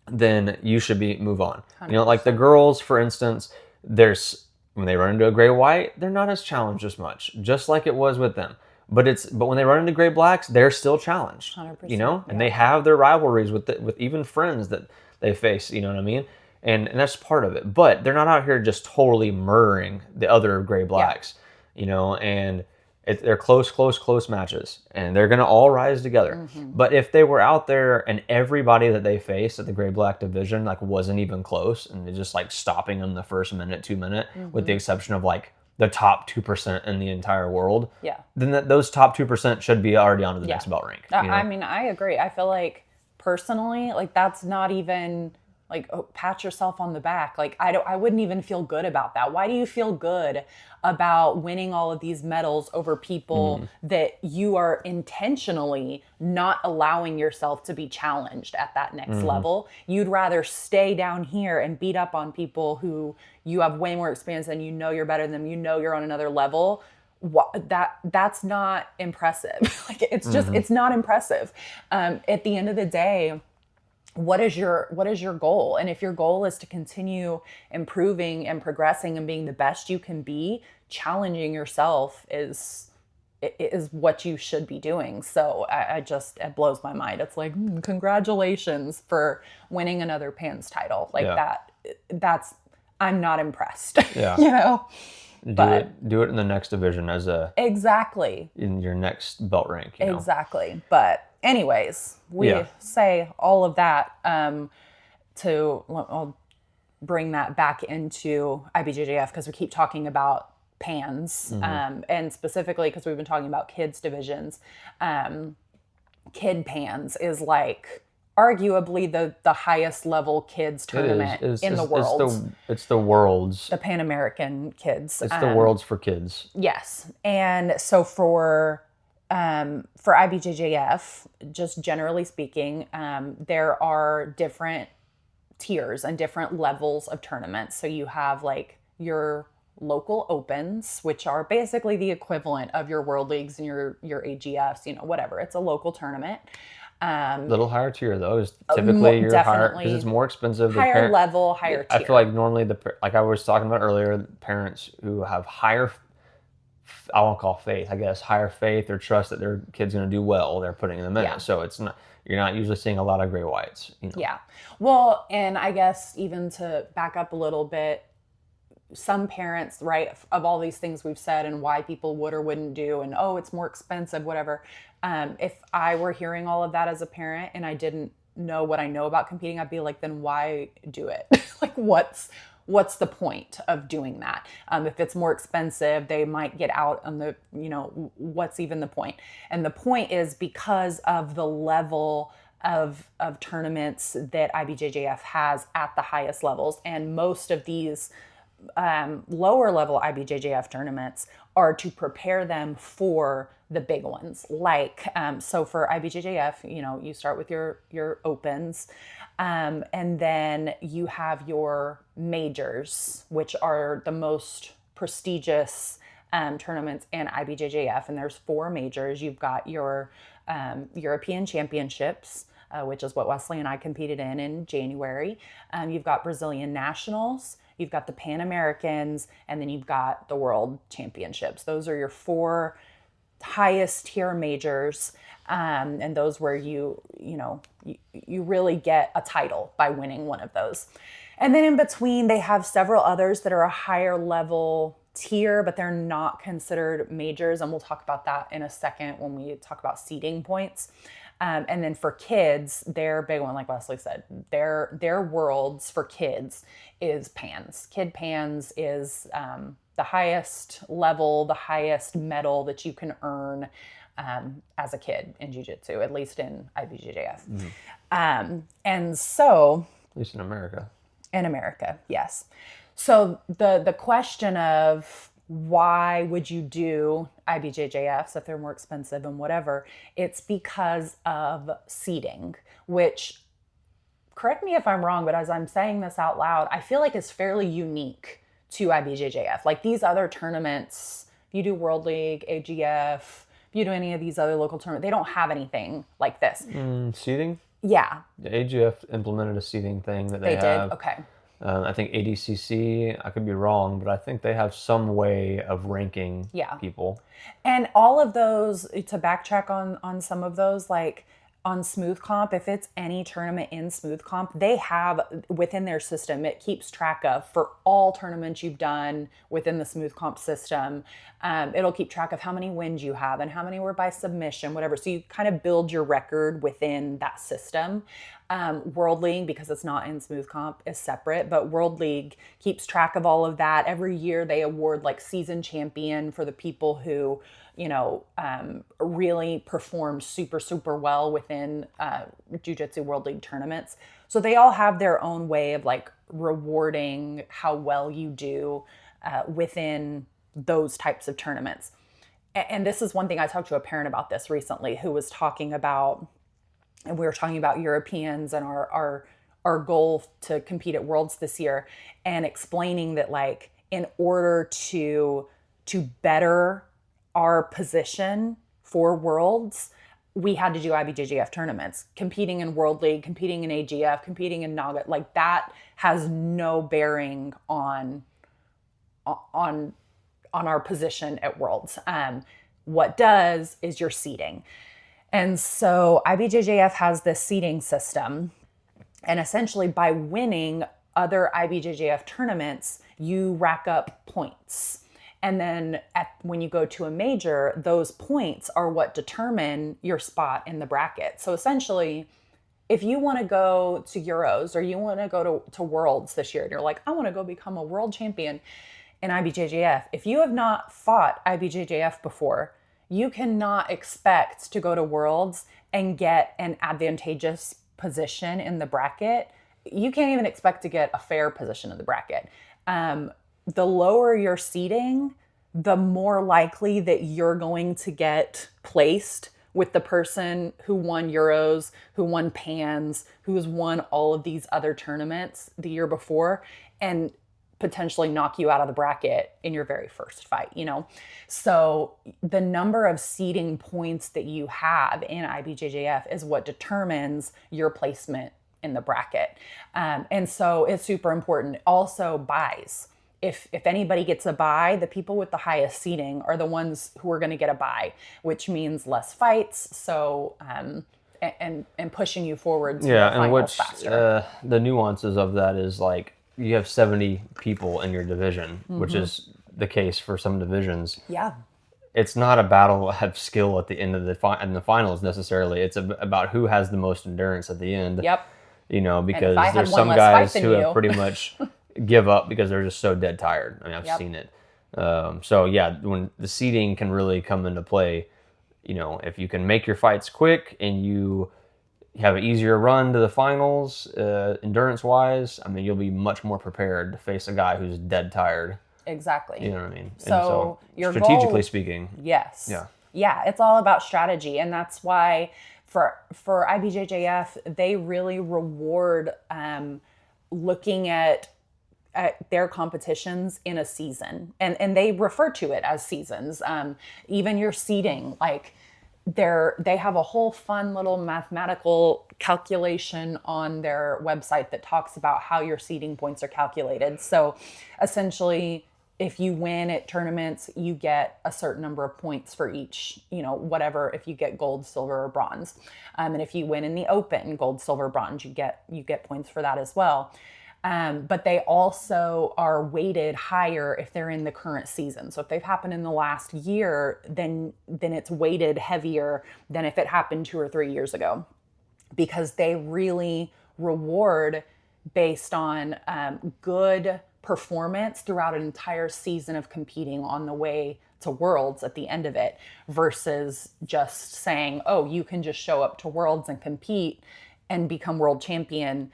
then you should move on. 100%. Like the girls, for instance, when they run into a gray white, they're not as challenged as much, just like it was with them. But when they run into gray blacks, they're still challenged. 100%, and they have their rivalries with even friends that they face. You know what I mean? And that's part of it. But they're not out here just totally murdering the other gray blacks. And they're close matches, and they're gonna all rise together. But if they were out there and everybody that they faced at the gray black division like wasn't even close, and they're just like stopping them the first minute, 2 minute, with the exception of like the top 2% in the entire world, then those top 2% should be already on to the next belt rank. I mean, I agree. I feel like personally, like that's not even like, oh, pat yourself on the back. Like I wouldn't even feel good about that. Why do you feel good about winning all of these medals over people that you are intentionally not allowing yourself to be challenged at that next level? You'd rather stay down here and beat up on people who you have way more experience than, you're better than them, you're on another level. That's not impressive. Like it's just, it's not impressive. At the end of the day, what is your goal? And if your goal is to continue improving and progressing and being the best you can be, challenging yourself is what you should be doing. So it blows my mind. It's like, congratulations for winning another PANS title. Like I'm not impressed. Yeah. Do it in the next division in your next belt rank. Exactly. But anyways, we say all of that I'll bring that back into IBJJF because we keep talking about PANS, and specifically because we've been talking about kids divisions. Kid PANS is like arguably the highest level kids tournament in the world. It's the world's. The Pan American kids. It's the world's for kids. Yes. And so for IBJJF, just generally speaking, there are different tiers and different levels of tournaments. So you have like your local opens, which are basically the equivalent of your world leagues and your AGFs, whatever. It's a local tournament. Little higher tier though is typically your higher, because it's more expensive. Higher level, higher tier. I feel like normally like I was talking about earlier, parents who have higher, I won't call faith, I guess, higher faith or trust that their kid's going to do well, they're putting them in. Yeah. So you're not usually seeing a lot of gray whites. Yeah. Well, and I guess even to back up a little bit, some parents, right, of all these things we've said and why people would or wouldn't do, and it's more expensive, whatever. If I were hearing all of that as a parent and I didn't know what I know about competing, I'd be like, then why do it? Like, what's the point of doing that? If it's more expensive, they might get out on the, what's even the point? And the point is because of the level of tournaments that IBJJF has at the highest levels, and most of these lower level IBJJF tournaments are to prepare them for the big ones. Like, so for IBJJF, you start with your opens, and then you have your majors, which are the most prestigious tournaments in IBJJF. And there's 4 majors. You've got your European Championships, which is what Wesley and I competed in January. You've got Brazilian Nationals. You've got the Pan Americans, and then you've got the World Championships. Those are your 4 highest tier majors, and those where you really get a title by winning one of those. And then in between, they have several others that are a higher level tier, but they're not considered majors, and we'll talk about that in a second when we talk about seeding points. And then for kids, their big one, like Wesley said, their worlds for kids is PANS. Kid PANS is the highest level, the highest medal that you can earn as a kid in jiu-jitsu, at least in IBJJF. And so... At least in America. In America, yes. So the question of why would you do IBJJFs if they're more expensive and whatever, it's because of seeding, which correct me if I'm wrong, but as I'm saying this out loud, I feel like it's fairly unique to IBJJF. Like these other tournaments, if you do World League, AGF, if you do any of these other local tournaments, they don't have anything like this. Seating? Yeah. The AGF implemented a seating thing that they have. Did? Okay. I think ADCC, I could be wrong, but I think they have some way of ranking people. And all of those, to backtrack on some of those, like on Smoothcomp, if it's any tournament in Smoothcomp, they have within their system, it keeps track of for all tournaments you've done within the Smoothcomp system. It'll keep track of how many wins you have and how many were by submission, whatever. So you kind of build your record within that system. World League, because it's not in Smoothcomp, is separate, but World League keeps track of all of that. Every year they award like season champion for the people who, really perform super, super well within Jiu-Jitsu World League tournaments. So they all have their own way of like rewarding how well you do within those types of tournaments. And this is one thing I talked to a parent about this recently who was talking about, and we were talking about Europeans and our goal to compete at Worlds this year, and explaining that like in order to better our position for Worlds, we had to do IBJJF tournaments, competing in World League, competing in AGF, competing in nogi. Like that has no bearing on our position at Worlds. What does is your seeding. And so IBJJF has this seeding system. And essentially by winning other IBJJF tournaments, you rack up points. And then when you go to a major, those points are what determine your spot in the bracket. So essentially, if you want to go to Euros or you want to go to Worlds this year, and you're like, I want to go become a world champion in IBJJF. If you have not fought IBJJF before, you cannot expect to go to Worlds and get an advantageous position in the bracket. You can't even expect to get a fair position in the bracket. The lower your seeding, the more likely that you're going to get placed with the person who won Euros, who won Pans, who has won all of these other tournaments the year before, and potentially knock you out of the bracket in your very first fight, So the number of seeding points that you have in IBJJF is what determines your placement in the bracket. And so it's super important. Also, buys. If anybody gets a bye, the people with the highest seeding are the ones who are going to get a bye, which means less fights. So, and pushing you forward to the finals faster. The nuances of that is like you have 70 people in your division, which is the case for some divisions. Yeah. It's not a battle of skill at the end of the finals necessarily. It's about who has the most endurance at the end. Yep. Because there's some guys who have pretty much give up because they're just so dead tired. I mean, I've seen it. When the seeding can really come into play, if you can make your fights quick and you have an easier run to the finals, endurance-wise, I mean, you'll be much more prepared to face a guy who's dead tired. Exactly. You know what I mean? So your strategically goal, speaking. Yes. Yeah. Yeah, it's all about strategy, and that's why for IBJJF, they really reward looking at their competitions in a season, and they refer to it as seasons. Even your seeding, like they have a whole fun little mathematical calculation on their website that talks about how your seeding points are calculated. So essentially, if you win at tournaments, you get a certain number of points for each, whatever, if you get gold, silver, or bronze. And if you win in the open, gold, silver, bronze, you get points for that as well. But they also are weighted higher if they're in the current season. So if they've happened in the last year, then it's weighted heavier than if it happened 2 or 3 years ago, because they really reward based on good performance throughout an entire season of competing on the way to Worlds at the end of it, versus just saying, oh, you can just show up to Worlds and compete and become world champion.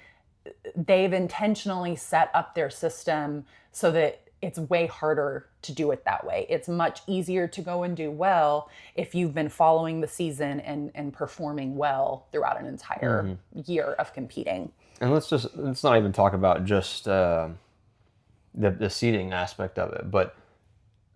They've intentionally set up their system so that it's way harder to do it that way. It's much easier to go and do well if you've been following the season and performing well throughout an entire year of competing. And let's not even talk about just the seating aspect of it, but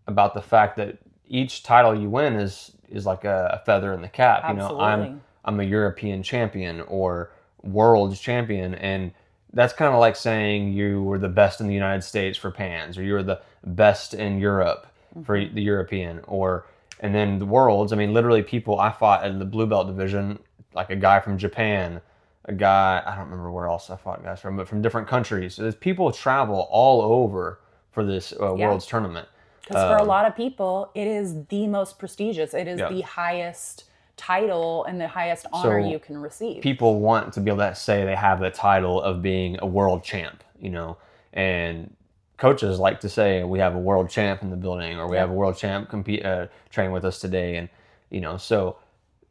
about the fact that each title you win is like a feather in the cap. You know, Absolutely. I'm a European champion or world champion, and that's kind of like saying you were the best in the United States for pans, or you were the best in Europe for the European, or and then the worlds. I mean, literally, people I fought in the blue belt division, like a guy from Japan, a guy I don't remember where else I fought guys from, but from different countries. So there's people travel all over for this Yeah. world's tournament. Because for a lot of people, it is the most prestigious. It is Yeah. the highest title and the highest honor So you can receive. people want to be able to say they have the title of being a world champ, you know, and coaches like to say we have a world champ in the building, or we have a world champ compete train with us today, and you know, so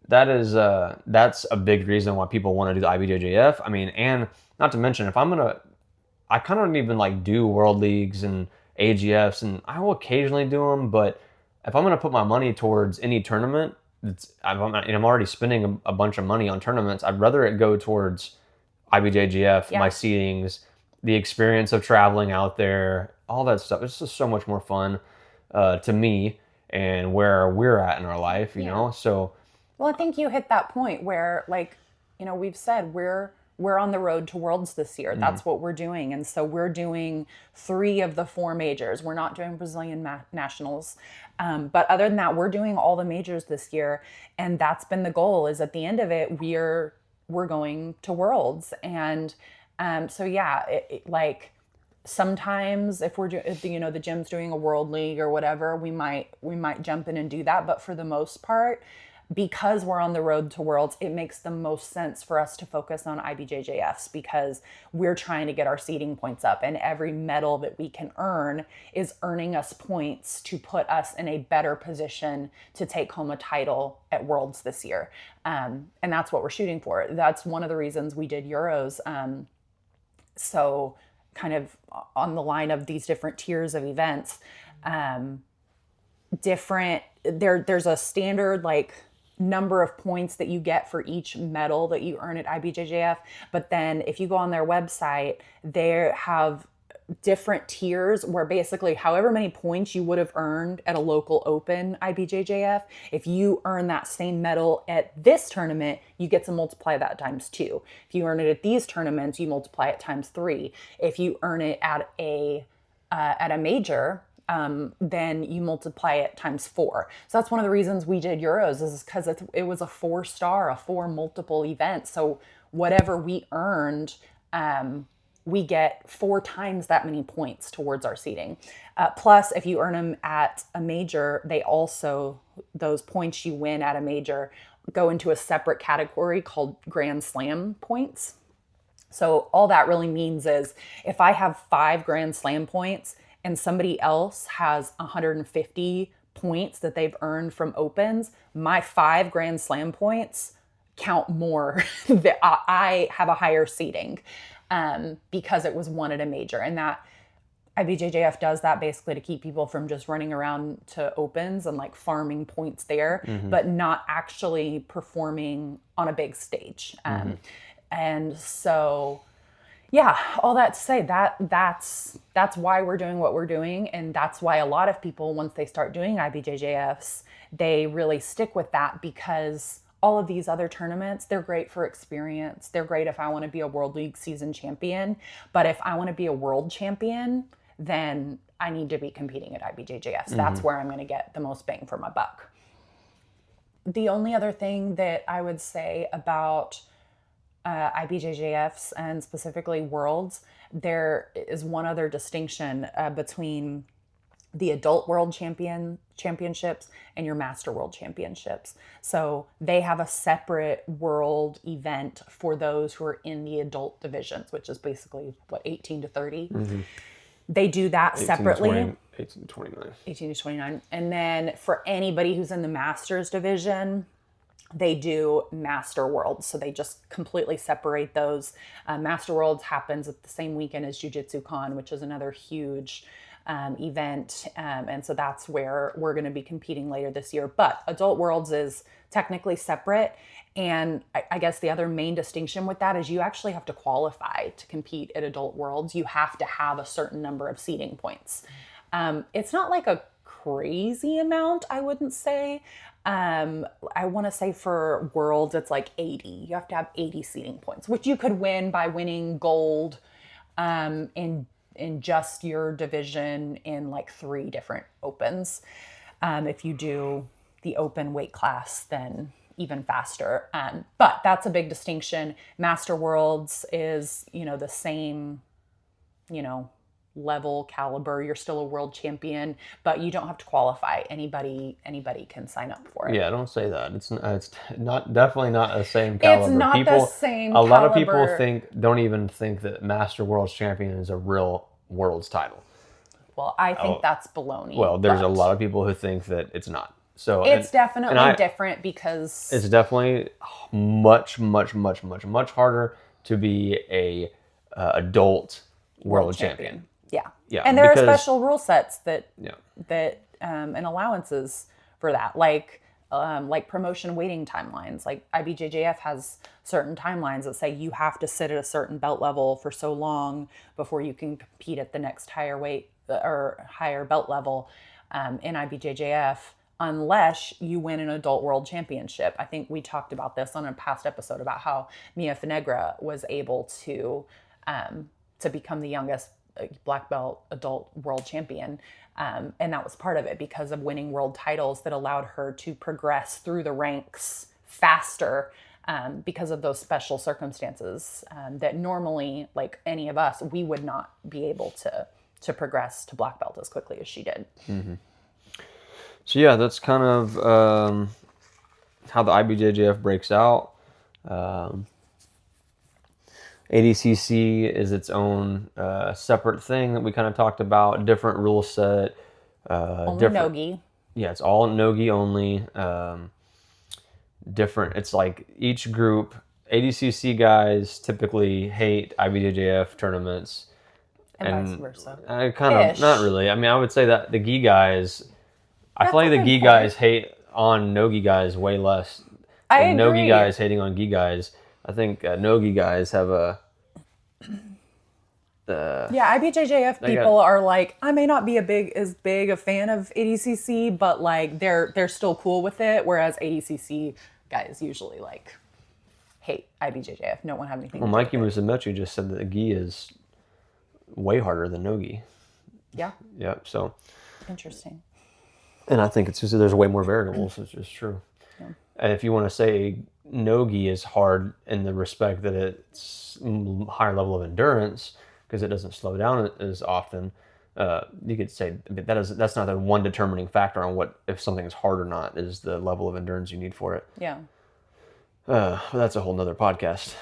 that's a big reason why people want to do the IBJJF. I mean, and not to mention if I kind of don't even like do world leagues and AGFs, and I will occasionally do them. But if I'm gonna put my money towards any tournament, I'm already spending a bunch of money on tournaments. I'd rather it go towards IBJJF, my seedings, the experience of traveling out there, all that stuff. It's just so much more fun to me and where we're at in our life, you know. So Well, I think you hit that point where, like, we've said we're on the road to Worlds this year. That's what we're doing, and so we're doing 3 of the 4 majors. We're not doing Brazilian nationals, but other than that, we're doing all the majors this year, and that's been the goal. Is at the end of it, we're going to Worlds, and so yeah, like sometimes if if the gym's doing a world league or whatever, we might jump in and do that, but for the most part, because we're on the road to Worlds, it makes the most sense for us to focus on IBJJFs because we're trying to get our seeding points up, and every medal that we can earn is earning us points to put us in a better position to take home a title at Worlds this year. And that's what we're shooting for. That's one of the reasons we did Euros. So kind of on the line of these different tiers of events, there's a standard like number of points that you get for each medal that you earn at IBJJF. But then if you go on their website, they have different tiers where basically however many points you would have earned at a local open IBJJF, if you earn that same medal at this tournament, you get to multiply that times 2. If you earn it at these tournaments, you multiply it times 3. If you earn it at a major, then you multiply it times 4. So that's one of the reasons we did Euros, is because it was a 4-star, a 4 multiple event. So whatever we earned, we get 4 times that many points towards our seeding. Plus, if you earn them at a major, those points you win at a major go into a separate category called Grand Slam points. So all that really means is if I have 5 Grand Slam points and somebody else has 150 points that they've earned from opens, my 5 Grand Slam points count more. That I have a higher seeding because it was won at a major. And that IBJJF does that basically to keep people from just running around to opens and like farming points there, but not actually performing on a big stage. And so, yeah, all that to say that's why we're doing what we're doing, and that's why a lot of people, once they start doing IBJJFs, they really stick with that, because all of these other tournaments, they're great for experience. They're great if I want to be a World League season champion, but if I want to be a world champion, then I need to be competing at IBJJFs. That's where I'm going to get the most bang for my buck. The only other thing that I would say about IBJJFs and specifically Worlds, there is one other distinction between the adult world championships and your master world championships. So they have a separate world event for those who are in the adult divisions, which is basically 18 to 30. They do that separately. 18 to 29. 18 to 29. And then for anybody who's in the masters division, they do Master Worlds. So they just completely separate those. Master Worlds happens at the same weekend as Jiu Jitsu Con, which is another huge event. And so that's where we're going to be competing later this year. But Adult Worlds is technically separate. And I guess the other main distinction with that is you actually have to qualify to compete at Adult Worlds. You have to have a certain number of seeding points. It's not like a crazy amount, I wouldn't say. I want to say for Worlds, it's like 80. You have to have 80 seeding points, which you could win by winning gold in just your division in like 3 different opens. If you do the open weight class, then even faster. But that's a big distinction. Master Worlds is, the same, level caliber. You're still a world champion, but you don't have to qualify. Anybody can sign up for it. Yeah, don't say that. It's not definitely not the same caliber. It's not the same A lot of caliber. people don't even think that Master World's Champion is a real world's title. Well, I think that's baloney. Well, there's a lot of people who think that it's not. So it's definitely different because it's definitely much harder to be a adult world champion. Yeah. And there are special rule sets that and allowances for that, like promotion waiting timelines. Like IBJJF has certain timelines that say you have to sit at a certain belt level for so long before you can compete at the next higher weight or higher belt level in IBJJF, unless you win an adult world championship. I think we talked about this on a past episode about how Mia Finegra was able to become the youngest black belt adult world champion. And that was part of it because of winning world titles that allowed her to progress through the ranks faster because of those special circumstances that normally, like any of us, we would not be able to progress to black belt as quickly as she did. Mm-hmm. So yeah, that's kind of how the IBJJF breaks out. ADCC is its own separate thing that we kind of talked about. Different rule set. Only nogi. Yeah, it's all nogi only. Different. It's like each group. ADCC guys typically hate IBJJF tournaments. And vice versa. Kind of, not really. I mean, I would say that the gi guys, I feel like the gi guys hate on nogi guys way less than nogi guys hating on gi guys. I think nogi guys have a... IBJJF people are like, I may not be as big a fan of ADCC, but like they're still cool with it. Whereas ADCC guys usually like hate IBJJF. No one have anything. Well, Mikey Musumeci just said that the gi is way harder than nogi. Yeah. Yeah. So interesting. And I think it's just there's way more variables. It's just true. Yeah. And if you want to say nogi is hard in the respect that it's higher level of endurance because it doesn't slow down as often, you could say that's not the one determining factor on what if something is hard or not is the level of endurance you need for it. Yeah. That's a whole nother podcast.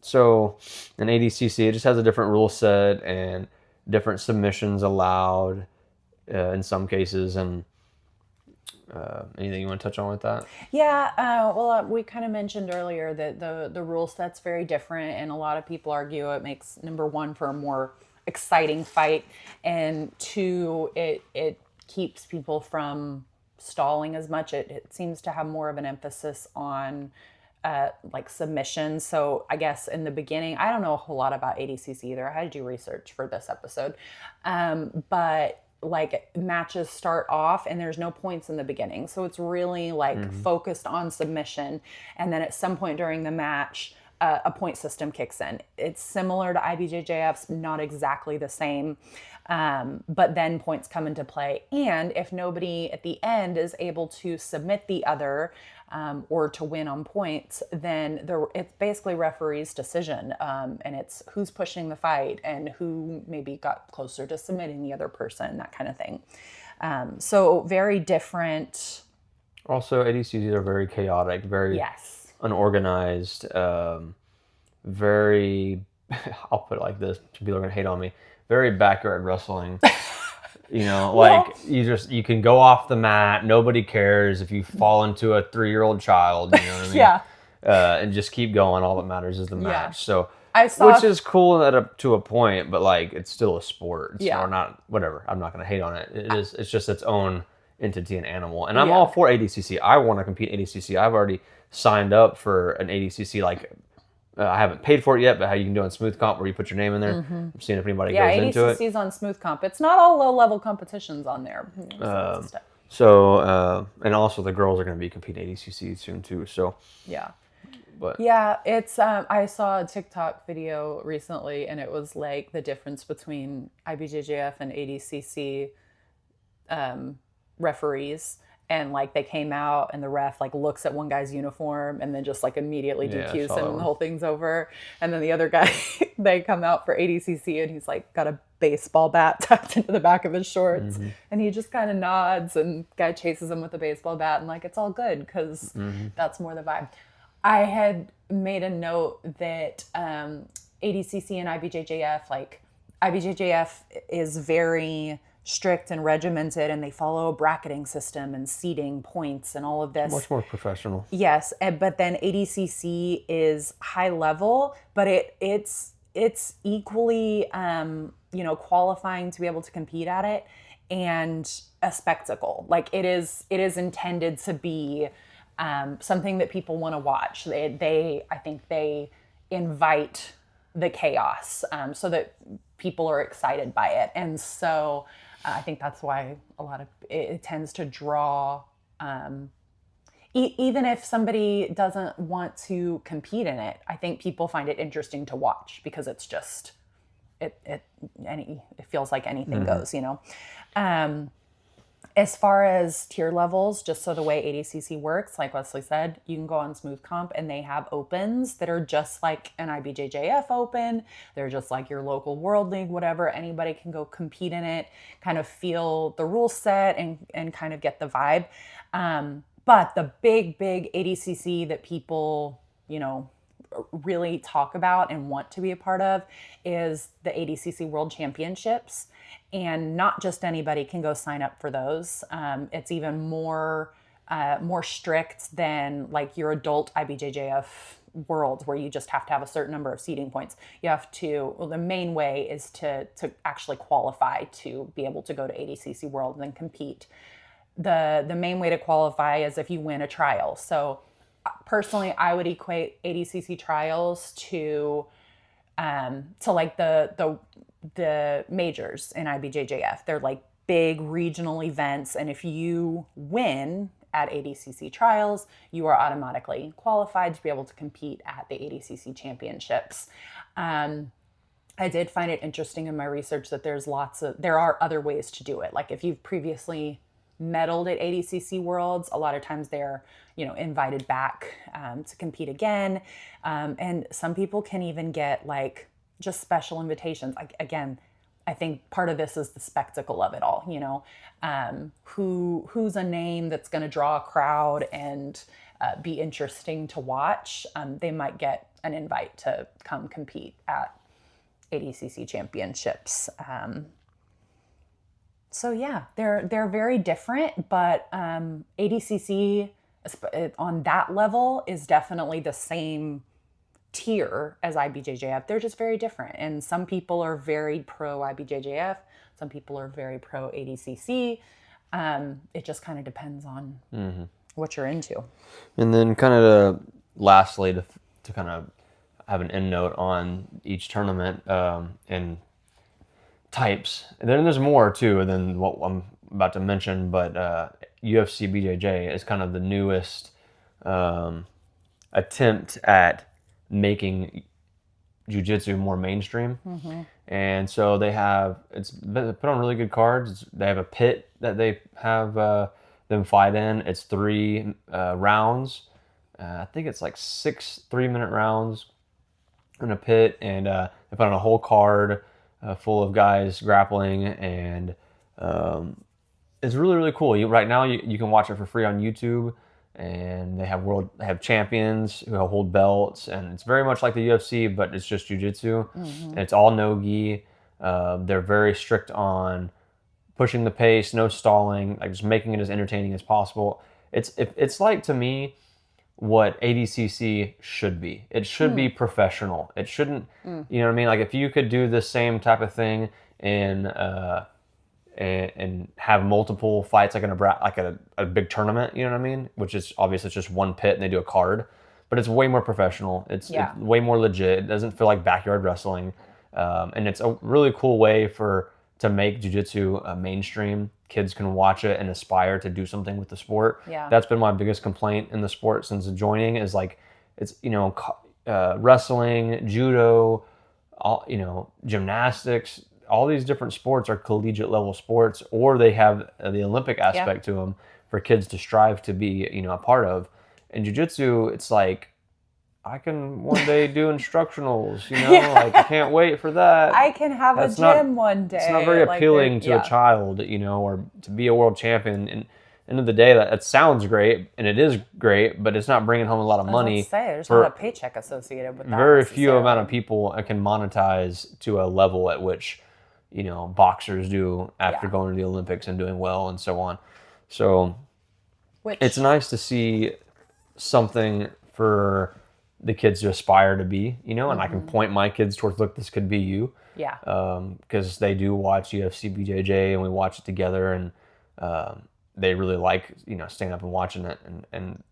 So in ADCC, it just has a different rule set and different submissions allowed in some cases. And anything you want to touch on with that? Yeah, we kind of mentioned earlier that the rule set's very different, and a lot of people argue it makes, number one, for a more exciting fight, and 2, it keeps people from stalling as much. It seems to have more of an emphasis on like submission. So I guess in the beginning, I don't know a whole lot about ADCC either. I had to do research for this episode, but like matches start off and there's no points in the beginning. So it's really like focused on submission. And then at some point during the match, a point system kicks in. It's similar to IBJJF's, not exactly the same. But then points come into play. And if nobody at the end is able to submit the other or to win on points, then it's basically referee's decision. And it's who's pushing the fight and who maybe got closer to submitting the other person, that kind of thing. So very different. Also, ADCCs are very chaotic, very unorganized, very, I'll put it like this, people are going to hate on me, very backyard wrestling. You know, like you can go off the mat. Nobody cares if you fall into a 3-year-old child. You know what I mean? And just keep going. All that matters is the match. So I saw, which is cool up to a point, but like it's still a sport. It's Yeah. or not whatever. I'm not going to hate on it. It is. It's just its own entity and animal. And I'm Yeah. all for ADCC. I want to compete ADCC. I've already signed up for an ADCC. Like I haven't paid for it yet, but how you can do on Smoothcomp where you put your name in there. I'm seeing if anybody yeah, goes into it. ADCC's on Smoothcomp. It's not all low-level competitions on there. So and also the girls are going to be competing ADCC soon too. So Yeah. but Yeah, it's I saw a TikTok video recently, and it was like the difference between IBJJF and ADCC referees, and like they came out and the ref like looks at one guy's uniform and then just like immediately Yeah, I DQs saw him that and the one. whole thing's over. And then the other guy, they come out for ADCC and he's like got a baseball bat tucked into the back of his shorts, and he just kind of nods, and guy chases him with a baseball bat, and like it's all good because that's more the vibe. I had made a note that ADCC and IBJJF, like IBJJF is very strict and regimented, and they follow a bracketing system and seeding points and all of this. much more professional. Yes, but then ADCC is high level, but it's equally qualifying to be able to compete at it, and a spectacle. Like it is intended to be something that people want to watch. I think they invite the chaos so that people are excited by it, and so I think that's why a lot of it tends to draw. Even if somebody doesn't want to compete in it, I think people find it interesting to watch because it's just it feels like anything goes, As far as tier levels, just so the way ADCC works, like Wesley said, you can go on Smoothcomp and they have opens that are just like an IBJJF open. They're just like your local World League, whatever. Anybody can go compete in it, kind of feel the rule set and kind of get the vibe. But the big ADCC that people, really talk about and want to be a part of is the ADCC World Championships. And not just anybody can go sign up for those. It's even more strict than like your adult IBJJF world, where you just have to have a certain number of seeding points. You have to. Well, the main way is to actually qualify to be able to go to ADCC World and then compete. The main way to qualify is if you win a trial. So personally, I would equate ADCC trials to like the majors in IBJJF. They're like big regional events, and if you win at ADCC trials, you are automatically qualified to be able to compete at the ADCC championships. I did find it interesting in my research that there are other ways to do it. Like if you've previously medaled at ADCC Worlds, a lot of times they're invited back to compete again, and some people can even get like just special invitations. Like again, I think part of this is the spectacle of it all. Who's a name that's going to draw a crowd and be interesting to watch. They might get an invite to come compete at ADCC championships. So yeah, they're very different, but ADCC on that level is definitely the same tier as IBJJF. They're just very different, and some people are very pro IBJJF, some people are very pro ADCC. It just kind of depends on what you're into. And then kind of lastly to kind of have an end note on each tournament and types. And then there's more too than what I'm about to mention, but UFC BJJ is kind of the newest attempt at making jiu-jitsu more mainstream. And so it's put on really good cards. They have a pit that they have them fight in. It's 3 rounds. I think it's like 6 3-minute rounds in a pit, and they put on a whole card full of guys grappling, and it's really, really cool. Right now you can watch it for free on YouTube, and they have champions who hold belts, and it's very much like the UFC, but it's just jiu-jitsu. And it's all nogi. They're very strict on pushing the pace, no stalling, like just making it as entertaining as possible. It's like, to me, what ADCC should be. It should be professional. It shouldn't, you know what I mean? Like if you could do the same type of thing in and have multiple fights like in a big tournament, you know what I mean? Which is obviously it's just one pit and they do a card, but it's way more professional. It's way more legit. It doesn't feel like backyard wrestling, and it's a really cool way to make jiu-jitsu mainstream. Kids can watch it and aspire to do something with the sport. Yeah. That's been my biggest complaint in the sport since joining is like it's wrestling, judo, gymnastics. All these different sports are collegiate level sports, or they have the Olympic aspect to them for kids to strive to be, a part of. In jiu-jitsu, it's like, I can one day do instructionals, like I can't wait for that. I can have a gym one day. It's not very appealing to a child, or to be a world champion. And end of the day, that sounds great, and it is great, but it's not bringing home a lot of money. There's not a paycheck associated with that. Very few amount of people can monetize to a level at which boxers do after going to the Olympics and doing well and so on. So it's nice to see something for the kids to aspire to be, and I can point my kids towards, look, this could be you. Yeah. Because they do watch UFC BJJ and we watch it together, and they really like, staying up and watching it, and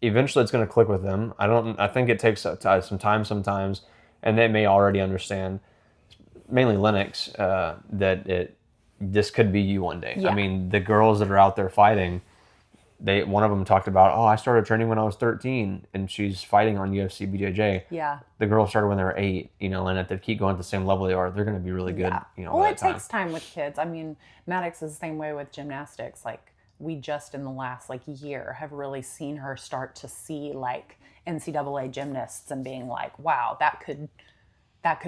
eventually it's going to click with them. I think it takes some time sometimes, and they may already understand, mainly Lennox, that this could be you one day. Yeah. I mean, the girls that are out there fighting, one of them talked about, I started training when I was 13, and she's fighting on UFC BJJ. Yeah. The girls started when they were 8, and if they keep going at the same level they are, they're going to be really good. Yeah. Well, it takes time with kids. I mean, Maddox is the same way with gymnastics. Like, we just in the last year have really seen her start to see NCAA gymnasts and being like, wow, that could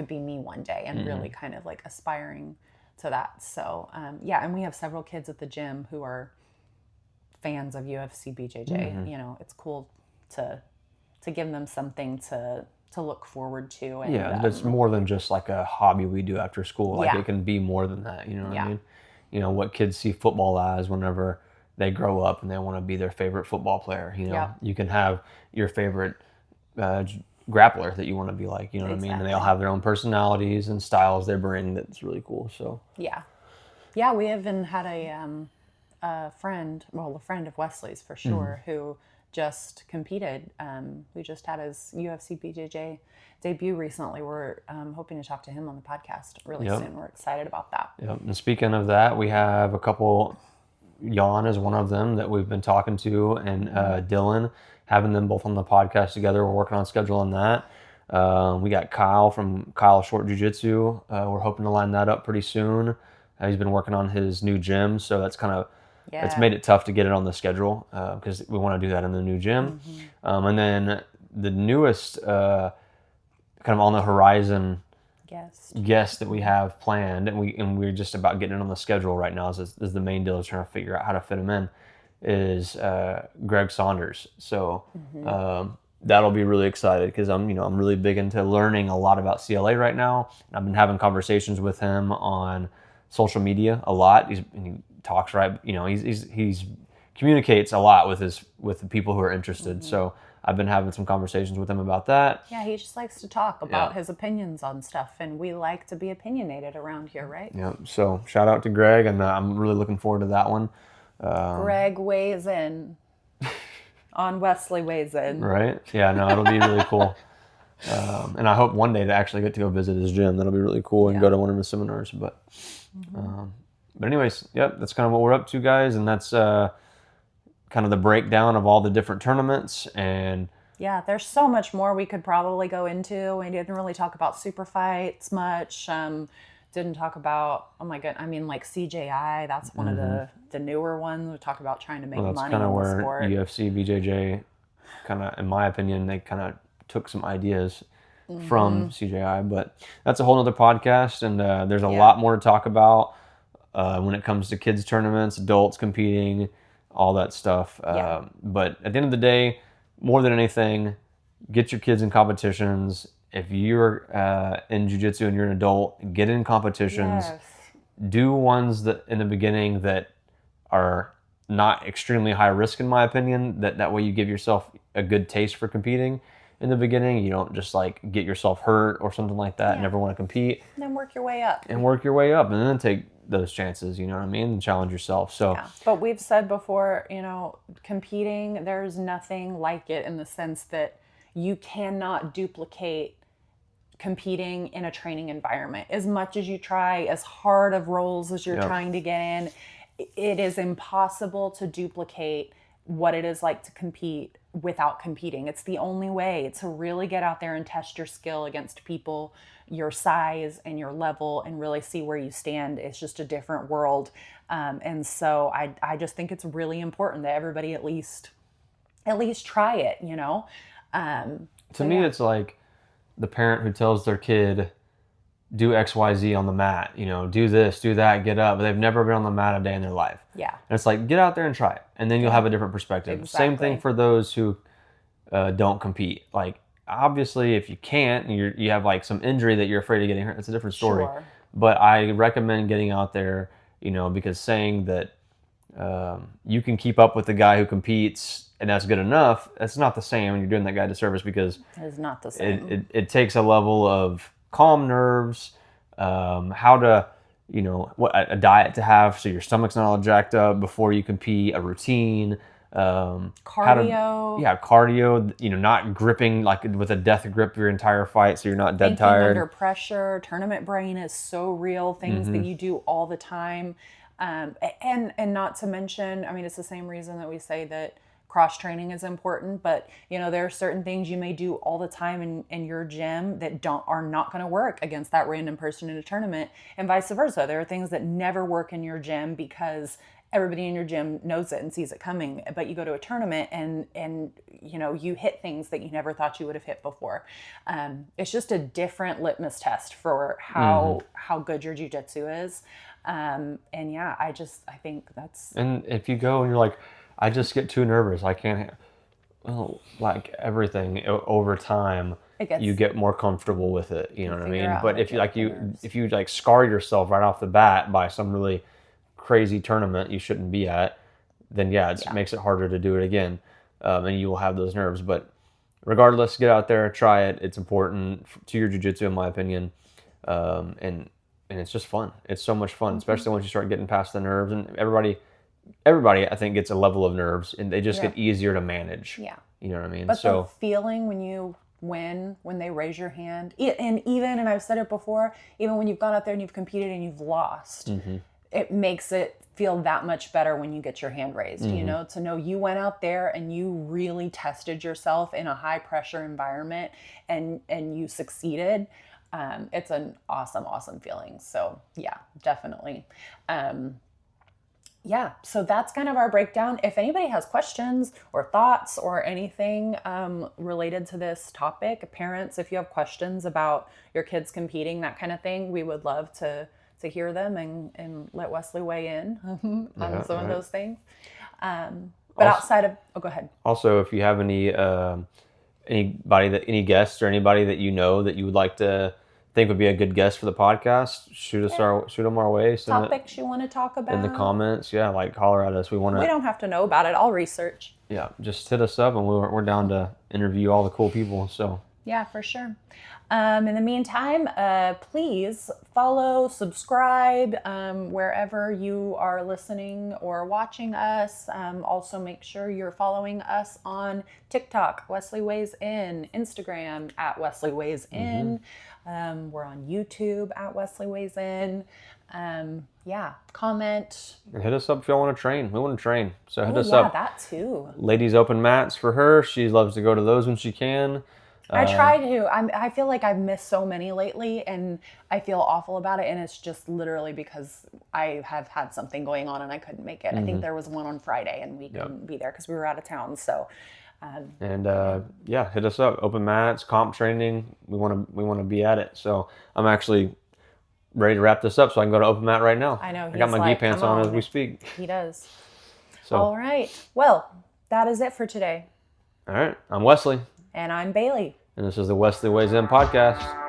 be me one day, and really kind of aspiring to that. So, and we have several kids at the gym who are fans of UFC BJJ. It's cool to give them something to look forward to. And, that's more than just like a hobby we do after school. It can be more than that. You know what I mean? What kids see football as whenever they grow up and they want to be their favorite football player. You can have your favorite grappler that you want to be like, what I mean? And they all have their own personalities and styles they bring. That's really cool. So yeah, we even had a friend of Wesley's for sure, who just competed. We just had his UFC BJJ debut recently. We're hoping to talk to him on the podcast really soon. We're excited about that. Yep. And speaking of that, we have a couple. Jan is one of them that we've been talking to, and Dylan, having them both on the podcast together. We're working on scheduling that. We got Kyle from Kyle Short Jiu Jitsu. We're hoping to line that up pretty soon. He's been working on his new gym, so that's kind of it's made it tough to get it on the schedule because we want to do that in the new gym. And then the newest kind of on the horizon guest that we have planned, and we're just about getting it on the schedule right now. Is the main deal, is trying to figure out how to fit him in. Is Greg Saunders. So that'll be really excited because I'm really big into learning a lot about CLA right now. I've been having conversations with him on social media a lot. He talks he's communicates a lot with the people who are interested. So I've been having some conversations with him about that. Yeah, he just likes to talk about his opinions on stuff, and we like to be opinionated around here, right? Yeah. So shout out to Greg, and I'm really looking forward to that one. Greg weighs in on Wesley weighs in. Right? Yeah, no, it'll be really cool. And I hope one day to actually get to go visit his gym. That'll be really cool, and go to one of his seminars. But anyways, that's kind of what we're up to, guys. And that's kind of the breakdown of all the different tournaments. And yeah, there's so much more we could probably go into. We didn't really talk about super fights much. Didn't talk about, oh my god, I mean, CJI, that's one of the newer ones. We talk about trying to make money in the sport. That's kind of where UFC, BJJ, kind of, in my opinion, they kind of took some ideas from CJI. But that's a whole nother podcast, and there's a lot more to talk about when it comes to kids tournaments, adults competing, all that stuff. But at the end of the day, more than anything, get your kids in competitions. If you're in jiu-jitsu and you're an adult, get in competitions. Yes. Do ones that in the beginning that are not extremely high risk, in my opinion. That way you give yourself a good taste for competing in the beginning. You don't just like get yourself hurt or something like that and never want to compete. And then work your way up. And work your way up and then take those chances, you know what I mean? And challenge yourself. So, But we've said before, competing, there's nothing like it in the sense that you cannot duplicate competing in a training environment. As much as you try, as hard of roles as you're trying to get in, it is impossible to duplicate what it is like to compete without competing. It's the only way to really get out there and test your skill against people your size and your level and really see where you stand. It's just a different world. And so I just think it's really important that everybody at least try it, to me, it's like the parent who tells their kid, do XYZ on the mat, do this, do that, get up. But they've never been on the mat a day in their life. Yeah. And it's like, get out there and try it. And then you'll have a different perspective. Exactly. Same thing for those who don't compete. Like, obviously, if you can't, and you have like some injury that you're afraid of getting hurt, it's a different story. Sure. But I recommend getting out there, because saying that you can keep up with the guy who competes and that's good enough, that's not the same. And you're doing that guy a disservice because it's not the same. It takes a level of calm nerves, how to, what a diet to have so your stomach's not all jacked up before you compete, a routine, cardio. Cardio, not gripping like with a death grip your entire fight so you're not dead tired. Under pressure, tournament brain is so real, things that you do all the time. And not to mention, it's the same reason that we say that cross training is important, but there are certain things you may do all the time in your gym that are not going to work against that random person in a tournament, and vice versa. There are things that never work in your gym because everybody in your gym knows it and sees it coming, but you go to a tournament and you hit things that you never thought you would have hit before. It's just a different litmus test for how good your jiu-jitsu is. I think that's... And if you go and you're like, I just get too nervous, I can't... Well, like everything over time, you get more comfortable with it, you know what I mean? But if you scar yourself right off the bat by some really crazy tournament you shouldn't be at, then it makes it harder to do it again, and you will have those nerves. But regardless, get out there, try it. It's important to your jiu-jitsu, in my opinion, and it's just fun. It's so much fun, especially once you start getting past the nerves. And everybody I think gets a level of nerves, and they just get easier to manage. Yeah, you know what I mean. But the feeling when you win, when they raise your hand, and I've said it before, even when you've gone out there and you've competed and you've lost. It makes it feel that much better when you get your hand raised, to know you went out there and you really tested yourself in a high pressure environment and you succeeded. It's an awesome feeling. So yeah, definitely. So that's kind of our breakdown. If anybody has questions or thoughts or anything related to this topic, parents, if you have questions about your kids competing, that kind of thing, we would love to hear them and let Wesley weigh in on some of those things. But outside of, go ahead. Also, if you have any guests or anybody that that you would like to think would be a good guest for the podcast, shoot them our way. Topics you want to talk about in the comments. Holler at us. We don't have to know about it. I'll research. Yeah, just hit us up and we're down to interview all the cool people. So yeah, for sure. In the meantime, please follow, subscribe, wherever you are listening or watching us. Also make sure you're following us on TikTok, Wesley Weighs In, Instagram at Wesley Weighs In. We're on YouTube at Wesley Weighs In. Comment. And hit us up if y'all want to train. We want to train. So hit us up. Yeah, that too. Ladies open mats for her. She loves to go to those when she can. I try to. I feel like I've missed so many lately, and I feel awful about it. And it's just literally because I have had something going on and I couldn't make it. I think there was one on Friday, and we couldn't be there because we were out of town. So, hit us up. Open mats, comp training. We want to be at it. So I'm actually ready to wrap this up, so I can go to open mat right now. I know. I got my gi pants on as we speak. He does. So all right. Well, that is it for today. All right. I'm Wesley. And I'm Bailey. And this is the Wesley Weighs In podcast.